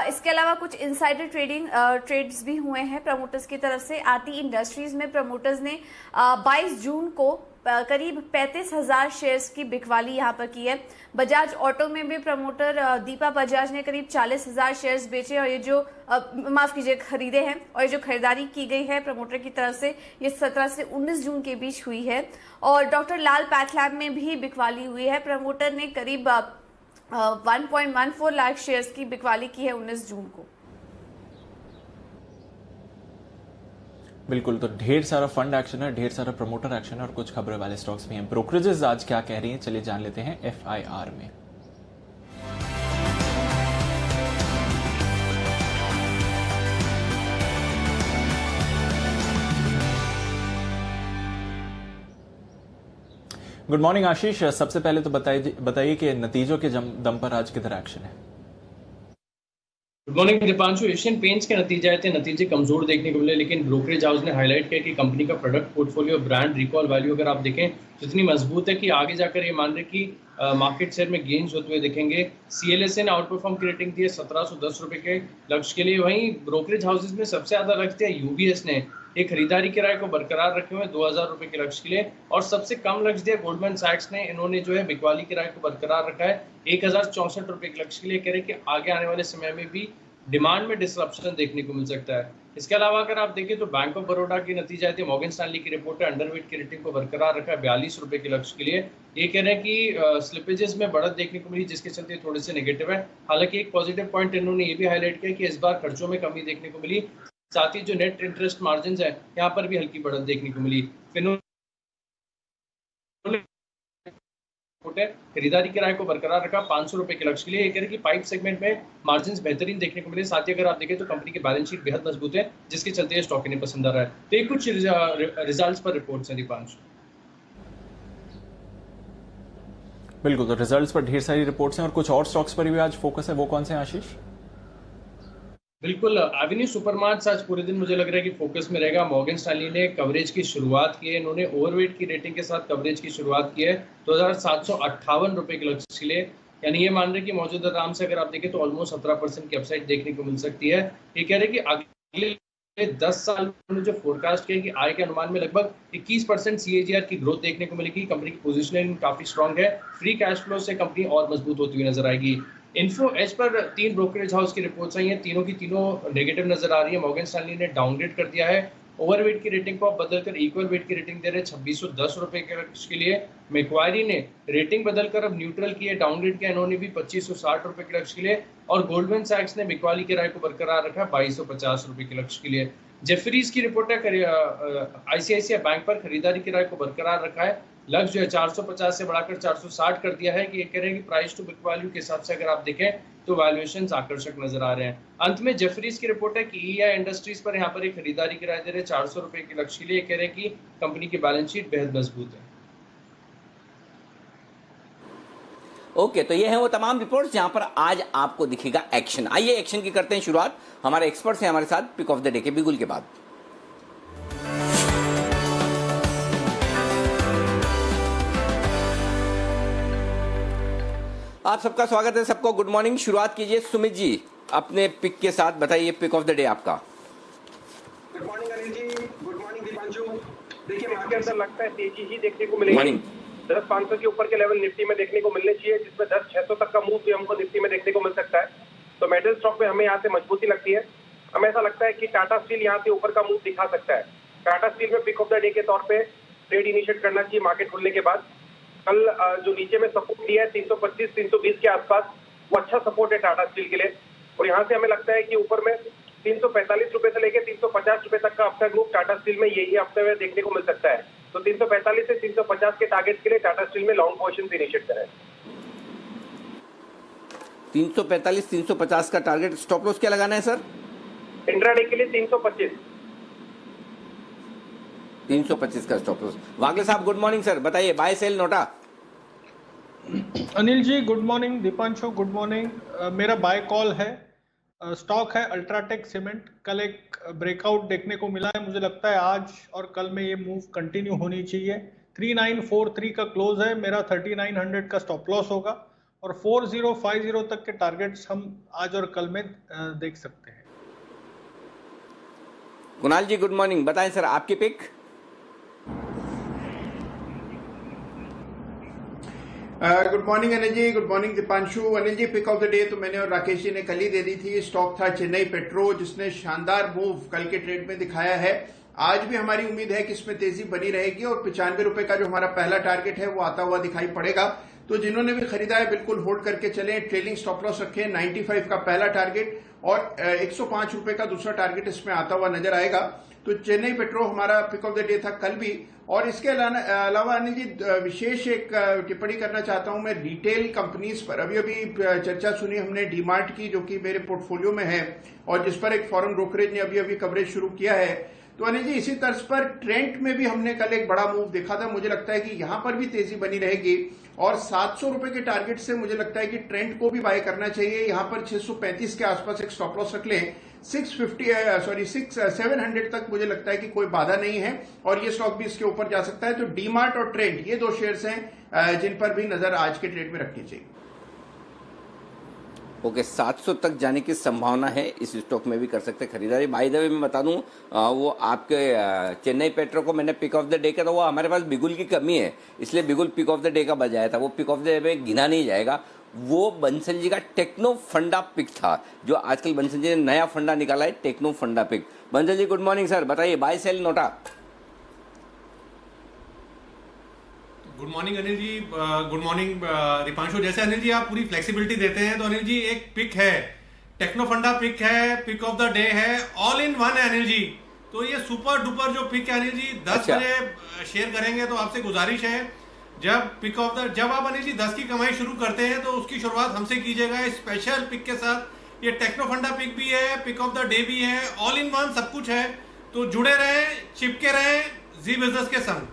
इसके अलावा कुछ इनसाइडर ट्रेड्स भी हुए हैं प्रमोटर्स की तरफ से। आरती इंडस्ट्रीज में प्रमोटर्स ने 22 जून को करीब 35,000 शेयर्स की बिकवाली यहाँ पर की है। बजाज ऑटो में भी प्रमोटर दीपा बजाज ने करीब 40,000 शेयर्स बेचे और ये जो खरीदे हैं और ये जो खरीदारी की गई है प्रमोटर की तरफ से ये 17 से 19 जून के बीच हुई है। और डॉक्टर लाल पैथलैब में भी बिकवाली हुई है। प्रमोटर ने करीब 1.14 लाख शेयर्स की बिकवाली की है 19 जून को। बिल्कुल, तो ढेर सारा फंड एक्शन है, ढेर सारा प्रमोटर एक्शन है और कुछ खबरें वाले स्टॉक्स भी हैं। ब्रोकरेजेस आज क्या कह रही हैं, चलिए जान लेते हैं FIR में। गुड मॉर्निंग आशीष, सबसे पहले तो बताइए कि नतीजों के दम पर आज किधर एक्शन है। Good morning Deepanshu. Asian paints के नतीजे आए थे, नतीजे कमजोर देखने को मिले, लेकिन ब्रोकरेज हाउस ने हाईलाइट किया कि कंपनी का product portfolio, brand recall value अगर आप देखें तो इतनी मजबूत है कि आगे जाकर ये मान रहे कि मार्केट शेयर में गेन्स होते हुए दिखेंगे। CLSA ने आउट परफॉर्म की रेटिंग दी है 1710 रुपए के लक्ष्य के लिए। वहीं ब्रोकरेज हाउसेज में सबसे ज्यादा लक्ष्य दिया UBS ने, एक खरीदारी किराए को बरकरार रखे हुए 2000 रुपए के लक्ष्य के लिए। और सबसे कम लक्ष्य दिया गोल्डमैन सैक्स ने, इन्होंने जो है बिकवाली किराए को बरकरार रखा है 1064 रुपए के लक्ष्य के लिए। कह रहे कि आगे आने वाले समय में भी डिमांड में डिसरप्शन देखने को मिल सकता है। इसके अलावा अगर आप देखें तो बैंक ऑफ बड़ौदा की नतीजे आए थे, मॉर्गन स्टैनली की रिपोर्ट है, अंडरवेट की रेटिंग को बरकरार रखा है 42 रुपए के लक्ष्य के लिए। ये कह रहे हैं कि स्लिपेजेस में बढ़त देखने को मिली जिसके चलते थोड़े से नेगेटिव है। हालांकि एक पॉजिटिव पॉइंट इन्होंने ये भी हाईलाइट किया कि इस बार खर्चों में कमी देखने को मिली, साथ ही जो नेट इंटरेस्ट मार्जिन है यहाँ पर भी हल्की बढ़त देखने को मिली। खरीदारी किराए को बरकरार रखा 500 रुपए के लक्ष्य के लिए। ये कह रहे कि पाइप सेगमेंट में मार्जिन्स बेहतरीन देखने को मिले, साथ ही अगर आप देखें तो कंपनी की बैलेंस शीट बेहद मजबूत है जिसके चलते ये स्टॉक इन्हें पसंद आ रहा है। तो ये कुछ रिजल्ट्स पर रिपोर्ट्स हैं दीपांश। बिल्कुल, तो रिजल्ट्स पर ढेर सारी रिपोर्ट्स हैं और कुछ और स्टॉक्स पर भी आज फोकस है, वो कौन से हैं आशीष? बिल्कुल, एवेन्यू सुपरमार्ट्स आज पूरे दिन मुझे लग रहा है कि फोकस में रहेगा। मॉर्गन स्टैनली ने कवरेज की शुरुआत की है, इन्होंने ओवरवेट की रेटिंग के साथ कवरेज की शुरुआत की है 2758 रुपए के लक्ष्य के लिए। यानी ये मान रहे कि मौजूदा दाम से अगर आप देखें तो ऑलमोस्ट 17% की अपसाइड देखने को मिल सकती है। ये कह रहे कि अगले 10 साल में जो फोरकास्ट किया कि आय के अनुमान में लगभग 21% CAGR की ग्रोथ देखने को मिलेगी। कंपनी की पोजीशनिंग काफी स्ट्रांग है, फ्री कैश फ्लो से कंपनी और मजबूत होती हुई नजर आएगी। इन्फो एज पर 3 ब्रोकरेज हाउस की रिपोर्ट्स आई हैं, तीनों की तीनों नेगेटिव नजर आ रही है। मॉर्गन स्टैनली ने डाउनग्रेड कर दिया है, ओवरवेट की रेटिंग को आप बदलकर इक्वल वेट की रेटिंग दे रहे हैं 2610 रुपए के लक्ष्य के लिए। मैक्वायरी ने रेटिंग बदलकर अब न्यूट्रल की है, डाउनग्रेड किया, इन्होंने भी 2560 रुपए के लक्ष्य के लिए। और गोल्डमैन सैक्स ने बिकवाली किराए को बरकरार रखा 2250 रुपए के लक्ष्य के लिए। जेफरीज की रिपोर्ट है, ICICI बैंक पर खरीदारी किराए को बरकरार रखा है, लक्ष्य जो है 450 से बढ़ाकर 460 कर दिया है। कि ये कह रहे हैं कि प्राइस टू बुक वैल्यू के हिसाब से अगर आप देखें तो वैल्यूएशंस आकर्षक नजर आ रहे हैं। अंत में जेफरीज की रिपोर्ट है कि EI इंडस्ट्रीज पर यहाँ पर एक खरीदारी किराए दे रहे 400 रुपए के लक्ष्य के लिए। कह रहे हैं कि कंपनी की बैलेंस शीट बेहद मजबूत है। ओके, तो ये है वो तमाम रिपोर्ट्स जहां पर आज आपको दिखेगा एक्शन। आइए एक्शन की करते हैं शुरुआत। हमारे एक्सपर्ट्स हैं हमारे साथ पिक ऑफ द डे के बिगुल के बाद। आप सबका स्वागत है, सबको गुड मॉर्निंग। शुरुआत कीजिए सुमित जी अपने पिक के साथ, बताइए पिक ऑफ द डे आपका। Good morning Anil ji, good के अंदर लगता है तेजी ही देखने को मिलेगी। 10,500 के ऊपर के लेवल निफ्टी में देखने को मिलने चाहिए, जिसमें 10,600 तक का मूव भी हमको निफ्टी में देखने को मिल सकता है। तो मेटल स्टॉक में हमें यहाँ से मजबूती लगती है। हमें ऐसा लगता है कि टाटा स्टील यहाँ से ऊपर का मूव दिखा सकता है। टाटा स्टील में पिक ऑफ द डे के तौर पे ट्रेड इनिशिएट करना चाहिए मार्केट खुलने के बाद। कल जो नीचे में सपोर्ट दिया है 325-320 के आसपास, वो अच्छा सपोर्ट है टाटा स्टील के लिए। और यहाँ से हमें लगता है कि ऊपर में 345 रुपए से लेकर 350 रुपए तक का अपसाइड मूव टाटा स्टील में यही हफ्ते में देखने को मिल सकता है। तो 345 से 350 के टारगेट के लिए टाटा स्टील में लॉन्ग पोजीशन इनिशिएट करें। 345-350 का टारगेट, स्टॉप लॉस क्या लगाना है सर? इंट्राडे के लिए 325 का स्टॉप लॉस। वागले साहब गुड मॉर्निंग सर, बताइए बाय सेल नोटा। Anil ji good morning, Deepanshu good morning. मेरा बाय कॉल है, स्टॉक है अल्ट्राटेक सीमेंट। कल एक ब्रेकआउट देखने को मिला है, मुझे लगता है आज और कल में ये मूव कंटिन्यू होनी चाहिए। 3943 का क्लोज है, मेरा 3900 का स्टॉप लॉस होगा और 4050 तक के टारगेट्स हम आज और कल में देख सकते हैं। कुणाल जी गुड मॉर्निंग, बताएं सर आपकी pick. Good morning Anil ji, good morning Deepanshu. Anil ji pick of the day तो मैंने और राकेश जी ने कल ही दे दी थी। स्टॉक था चेन्नई पेट्रो, जिसने शानदार मूव कल के ट्रेड में दिखाया है। आज भी हमारी उम्मीद है कि इसमें तेजी बनी रहेगी और 95 रुपए का जो हमारा पहला टारगेट है वो आता हुआ दिखाई पड़ेगा। तो जिन्होंने भी खरीदा है बिल्कुल होल्ड करके चलें, ट्रेलिंग स्टॉप लॉस रखें। 95 का पहला टारगेट और 105 रुपए का दूसरा टारगेट इसमें आता हुआ नजर आएगा। तो चेन्नई पेट्रो हमारा पिक ऑफ द डे था कल भी। और इसके अलावा अनिल जी विशेष एक टिप्पणी करना चाहता हूं मैं रिटेल कंपनीज पर। अभी अभी चर्चा सुनी हमने डीमार्ट की, जो कि मेरे पोर्टफोलियो में है और जिस पर एक फॉरेन ब्रोकरेज ने अभी अभी कवरेज शुरू किया है। तो अनिल जी इसी तर्ज पर ट्रेंट में भी हमने कल एक बड़ा मूव देखा था। मुझे लगता है कि यहां पर भी तेजी बनी रहेगी और 700 रुपए के टारगेट से मुझे लगता है कि ट्रेंट को भी बाय करना चाहिए। यहां पर 635 के आसपास एक स्टॉप लॉस रख लें। 700 तक मुझे लगता है कि कोई बाधा नहीं है और ये स्टॉक भी इसके ऊपर जा सकता है। तो डीमार्ट और ट्रेंट ये दो शेयर्स हैं जिन पर भी नजर आज के ट्रेड में रखनी चाहिए। ओके 700 तक जाने की संभावना है, इस स्टॉक में भी कर सकते हैं खरीदारी। बाय द वे मैं बता दूं वो आपके चेन्नई पेट्रो को मैंने पिक ऑफ द डे का, तो वो हमारे पास बिगुल की कमी है इसलिए बिगुल पिक ऑफ द डे का बजाया था। वो पिक ऑफ द डे में गिना नहीं जाएगा। वो बंसल जी का टेक्नो फंडा पिक था, जो आजकल बंसल जी ने नया फंडा निकाला है, techno funda pick. Bansal ji good morning sir, बताइए बाय सेल नोटा। Good morning Anil ji, good morning Deepanshu. जैसे अनिल जी आप पूरी फ्लेक्सिबिलिटी देते हैं, तो अनिल जी एक पिक है, टेक्नो फंडा पिक है, पिक ऑफ द डे है, ऑल इन वन है अनिल जी। तो ये सुपर डुपर जो पिक है अनिल जी 10 बजे शेयर करेंगे। तो आपसे गुजारिश है जब आप अनिल जी 10 की कमाई शुरू करते हैं तो उसकी शुरुआत हमसे कीजिएगा स्पेशल पिक के साथ। ये टेक्नो फंडा पिक भी है, पिक ऑफ द डे भी है, ऑल इन वन सब कुछ है। तो जुड़े रहें, चिपके रहें जी बिजनेस के संग।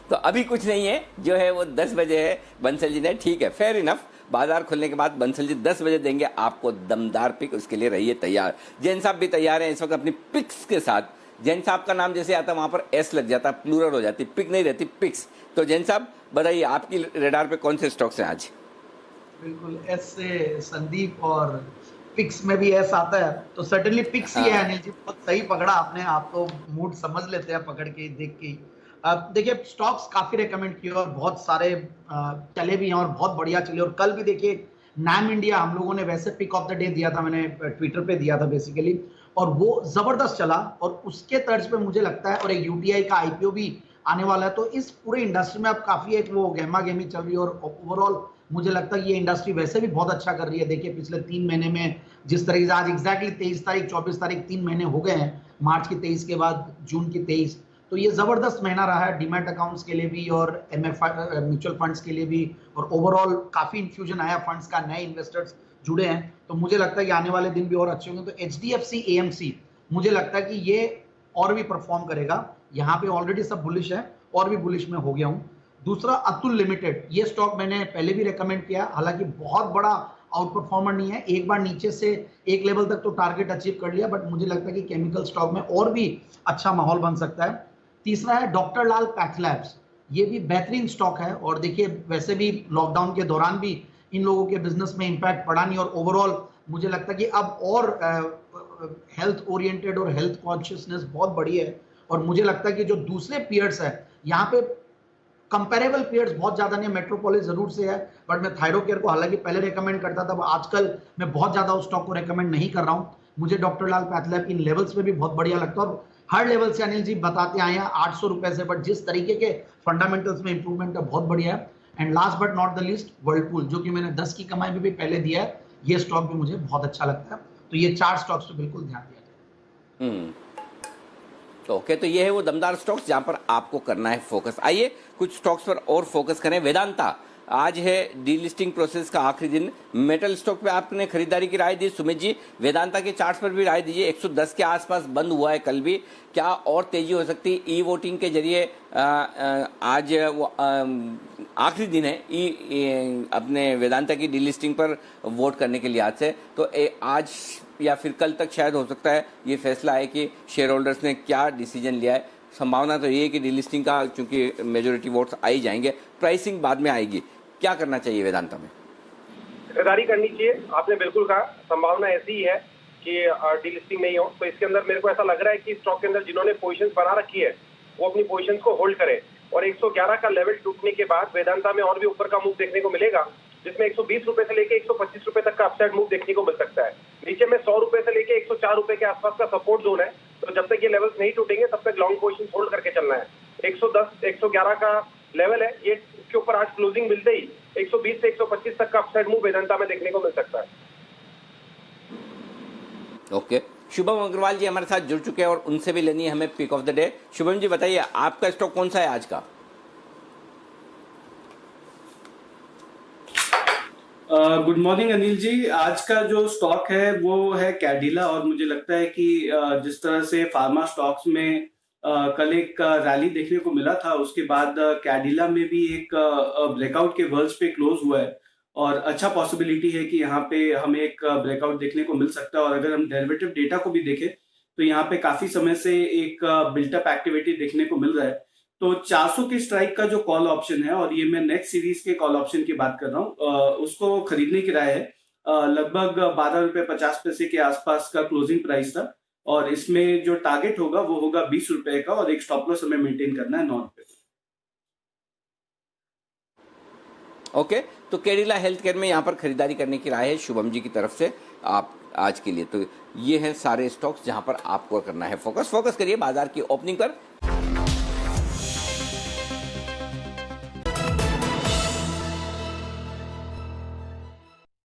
तो अभी कुछ नहीं है, जो है वो 10 बजे है बंसल जी ने, ठीक है, फेयर इनफ। बाजार खुलने के बाद बंसल जी 10 बजे देंगे आपको दमदार पिक, उसके लिए रहिए तैयार। जैन साहब भी तैयार हैं इस वक्त अपनी पिक्स के साथ। जैन साहब का नाम जैसे आता वहां पर एस लग जाता, प्लूरल हो जाती, पिक नहीं रहती, पिक्स। तो जैन साहब बताइए आपकी रेडार पे कौन से स्टॉक्स हैं आज? बिल्कुल एस से संदीप और पिक्स में भी एस आता है, तो सर्टेनली पिक्स ही है अनिल जी। बहुत सही पकड़ा आपने, आप तो मूड समझ लेते हैं पकड़ के देख के। देखिए स्टॉक्स काफी रेकमेंड किए और बहुत सारे चले भी हैं और बहुत बढ़िया चले। और कल भी देखिए नाम इंडिया हम लोगों ने वैसे पिक ऑफ द डे दिया था, मैंने ट्विटर पे दिया था बेसिकली, और वो जबरदस्त चला। और उसके तर्ज पे मुझे लगता है, और एक यूटीआई का आईपीओ भी आने वाला है, तो इस पूरे इंडस्ट्री में अब काफी एक वो गहमा गहमी चल रही है। और ओवरऑल मुझे लगता है ये इंडस्ट्री वैसे भी बहुत अच्छा कर रही है। देखिए पिछले 3 महीने में जिस तरीके से आज एग्जैक्टली 23 तारीख 24 तारीख 3 महीने हो गए हैं, मार्च की 23 के बाद जून की 23, तो ये जबरदस्त महीना रहा है डीमैट अकाउंट्स के लिए भी और एमएफआई म्यूचुअल फंड्स के लिए भी। और ओवरऑल काफी इन्फ्यूजन आया फंड्स का, नए इन्वेस्टर्स जुड़े हैं, तो मुझे लगता है कि आने वाले दिन भी और अच्छे होंगे। तो एचडीएफसी एएमसी मुझे लगता है कि ये और भी परफॉर्म करेगा। यहाँ पे ऑलरेडी सब बुलिश है और भी बुलिश में हो गया हूँ। दूसरा अतुल लिमिटेड, ये स्टॉक मैंने पहले भी रेकमेंड किया, हालांकि बहुत बड़ा आउट परफॉर्मर नहीं है। एक बार नीचे से एक लेवल तक तो टारगेट अचीव कर लिया, बट मुझे लगता है कि केमिकल स्टॉक में और भी अच्छा माहौल बन सकता है। तीसरा है डॉक्टर लाल पैथ लैब्स, ये भी बेहतरीन स्टॉक है। और देखिए वैसे भी लॉकडाउन के दौरान भी इन लोगों के बिजनेस में इंपैक्ट पड़ा नहीं, और ओवरऑल मुझे लगता है कि अब और हेल्थ ओरिएंटेड और हेल्थ कॉन्शियसनेस बहुत बड़ी है और मुझे लगता है कि जो दूसरे पीरियड्स है यहाँ पे कंपेरेबल पीरियड्स बहुत ज्यादा नहीं है। मेट्रोपोलिस जरूर से है, बट मैं थायरोकेयर को हालांकि पहले रेकमेंड करता था, आजकल मैं बहुत ज्यादा उस स्टॉक को रेकमेंड नहीं कर रहा हूं। मुझे डॉक्टर लाल पैथलैब इन लेवल्स पे भी बहुत बढ़िया लगता है और हर लेवल से अनिल जी बताते आए हैं 800 रुपए से, बट जिस तरीके के फंडामेंटल्स में इंप्रूवमेंट है बहुत बढ़िया है। And last but not the least Whirlpool, जो कि मैंने 10 की कमाई में भी पहले दिया है, ये स्टॉक भी मुझे बहुत अच्छा लगता है। तो ये 4 स्टॉक्स पे बिल्कुल ध्यान दिया जाए। ओके, तो ये है वो दमदार स्टॉक्स जहां पर आपको करना है फोकस। आइए कुछ स्टॉक्स पर और फोकस करें। वेदांता, आज है डीलिस्टिंग प्रोसेस का आखिरी दिन। मेटल स्टॉक पे आपने खरीदारी की राय दी। सुमित जी, वेदांता के चार्ट्स पर भी राय दीजिए। 110 के आसपास बंद हुआ है कल भी, क्या और तेजी हो सकती है? ई वोटिंग के जरिए आज वो आखिरी दिन है अपने वेदांता की डीलिस्टिंग पर वोट करने के लिए आज से, तो आज या फिर कल तक शायद हो सकता है ये फैसला है कि शेयर होल्डर्स ने क्या डिसीजन लिया है। संभावना तो ये है कि डीलिस्टिंग का चूंकि मेजोरिटी वोट्स आ ही जाएंगे, प्राइसिंग बाद में आएगी। क्या करना चाहिए वेदांता में? खरीदारी करनी चाहिए, आपने बिल्कुल कहा। संभावना ऐसी ही है कि डीलिस्टिंग नहीं हो, तो इसके अंदर मेरे को ऐसा लग रहा है कि स्टॉक के अंदर जिन्होंने पोजीशंस बना रखी है वो अपनी पोजीशंस को होल्ड करें। और 111 का लेवल टूटने के बाद वेदांता में और भी ऊपर का मूव देखने को मिलेगा, जिसमें 120 रुपए से लेके 125 रुपए तक का अपसाइड मूव देखने को मिल सकता है। नीचे में 100 रुपए से लेके 104 रुपए के आसपास का सपोर्ट जोन है, तो जब तक ये लेवल्स नहीं टूटेंगे तब तक लॉन्ग पोजीशन होल्ड करके चलना है। 110 111 का लेवल है, ये इसके ऊपर आज क्लोजिंग मिलते ही 120 से 125 तक का अपसाइड मूव वेदांता में देखने को मिल सकता है। ओके, शुभम अग्रवाल जी हमारे साथ जुड़ चुके हैं और उनसे भी लेनी है हमें pick of the day. Shubham ji बताइए, आपका स्टॉक कौन सा है आज का? Good morning Anil ji. आज का जो स्टॉक है वो है कैडिला, और मुझे लगता है कि जिस तरह से फार्मा स्टॉक्स में कल एक रैली देखने को मिला था, उसके बाद कैडिला में भी एक ब्रेकआउट के वर्ल्स पे क्लोज हुआ है और अच्छा पॉसिबिलिटी है कि यहाँ पे हमें एक ब्रेकआउट देखने को मिल सकता है। और अगर हम डेरिवेटिव डेटा को भी देखें तो यहाँ पे काफी समय से एक बिल्टअप एक्टिविटी देखने को मिल रहा है। तो 400 के स्ट्राइक का जो कॉल ऑप्शन है, और ये मैं नेक्स्ट सीरीज के कॉल ऑप्शन की बात कर रहा हूँ, उसको खरीदने की राय है। लगभग 12 रुपए 50 पैसे के आसपास का क्लोजिंग प्राइस था, और इसमें जो टारगेट होगा वो होगा 20 रुपए का, और एक स्टॉप लॉस हमें मेंटेन करना है 9 रुपए। ओके, तो कैडिला हेल्थ केयर में यहाँ पर खरीदारी करने की राय है शुभम जी की तरफ से आप आज के लिए। तो ये हैं सारे स्टॉक्स जहां पर आपको करना है फोकस। फोकस करिए बाजार की ओपनिंग पर।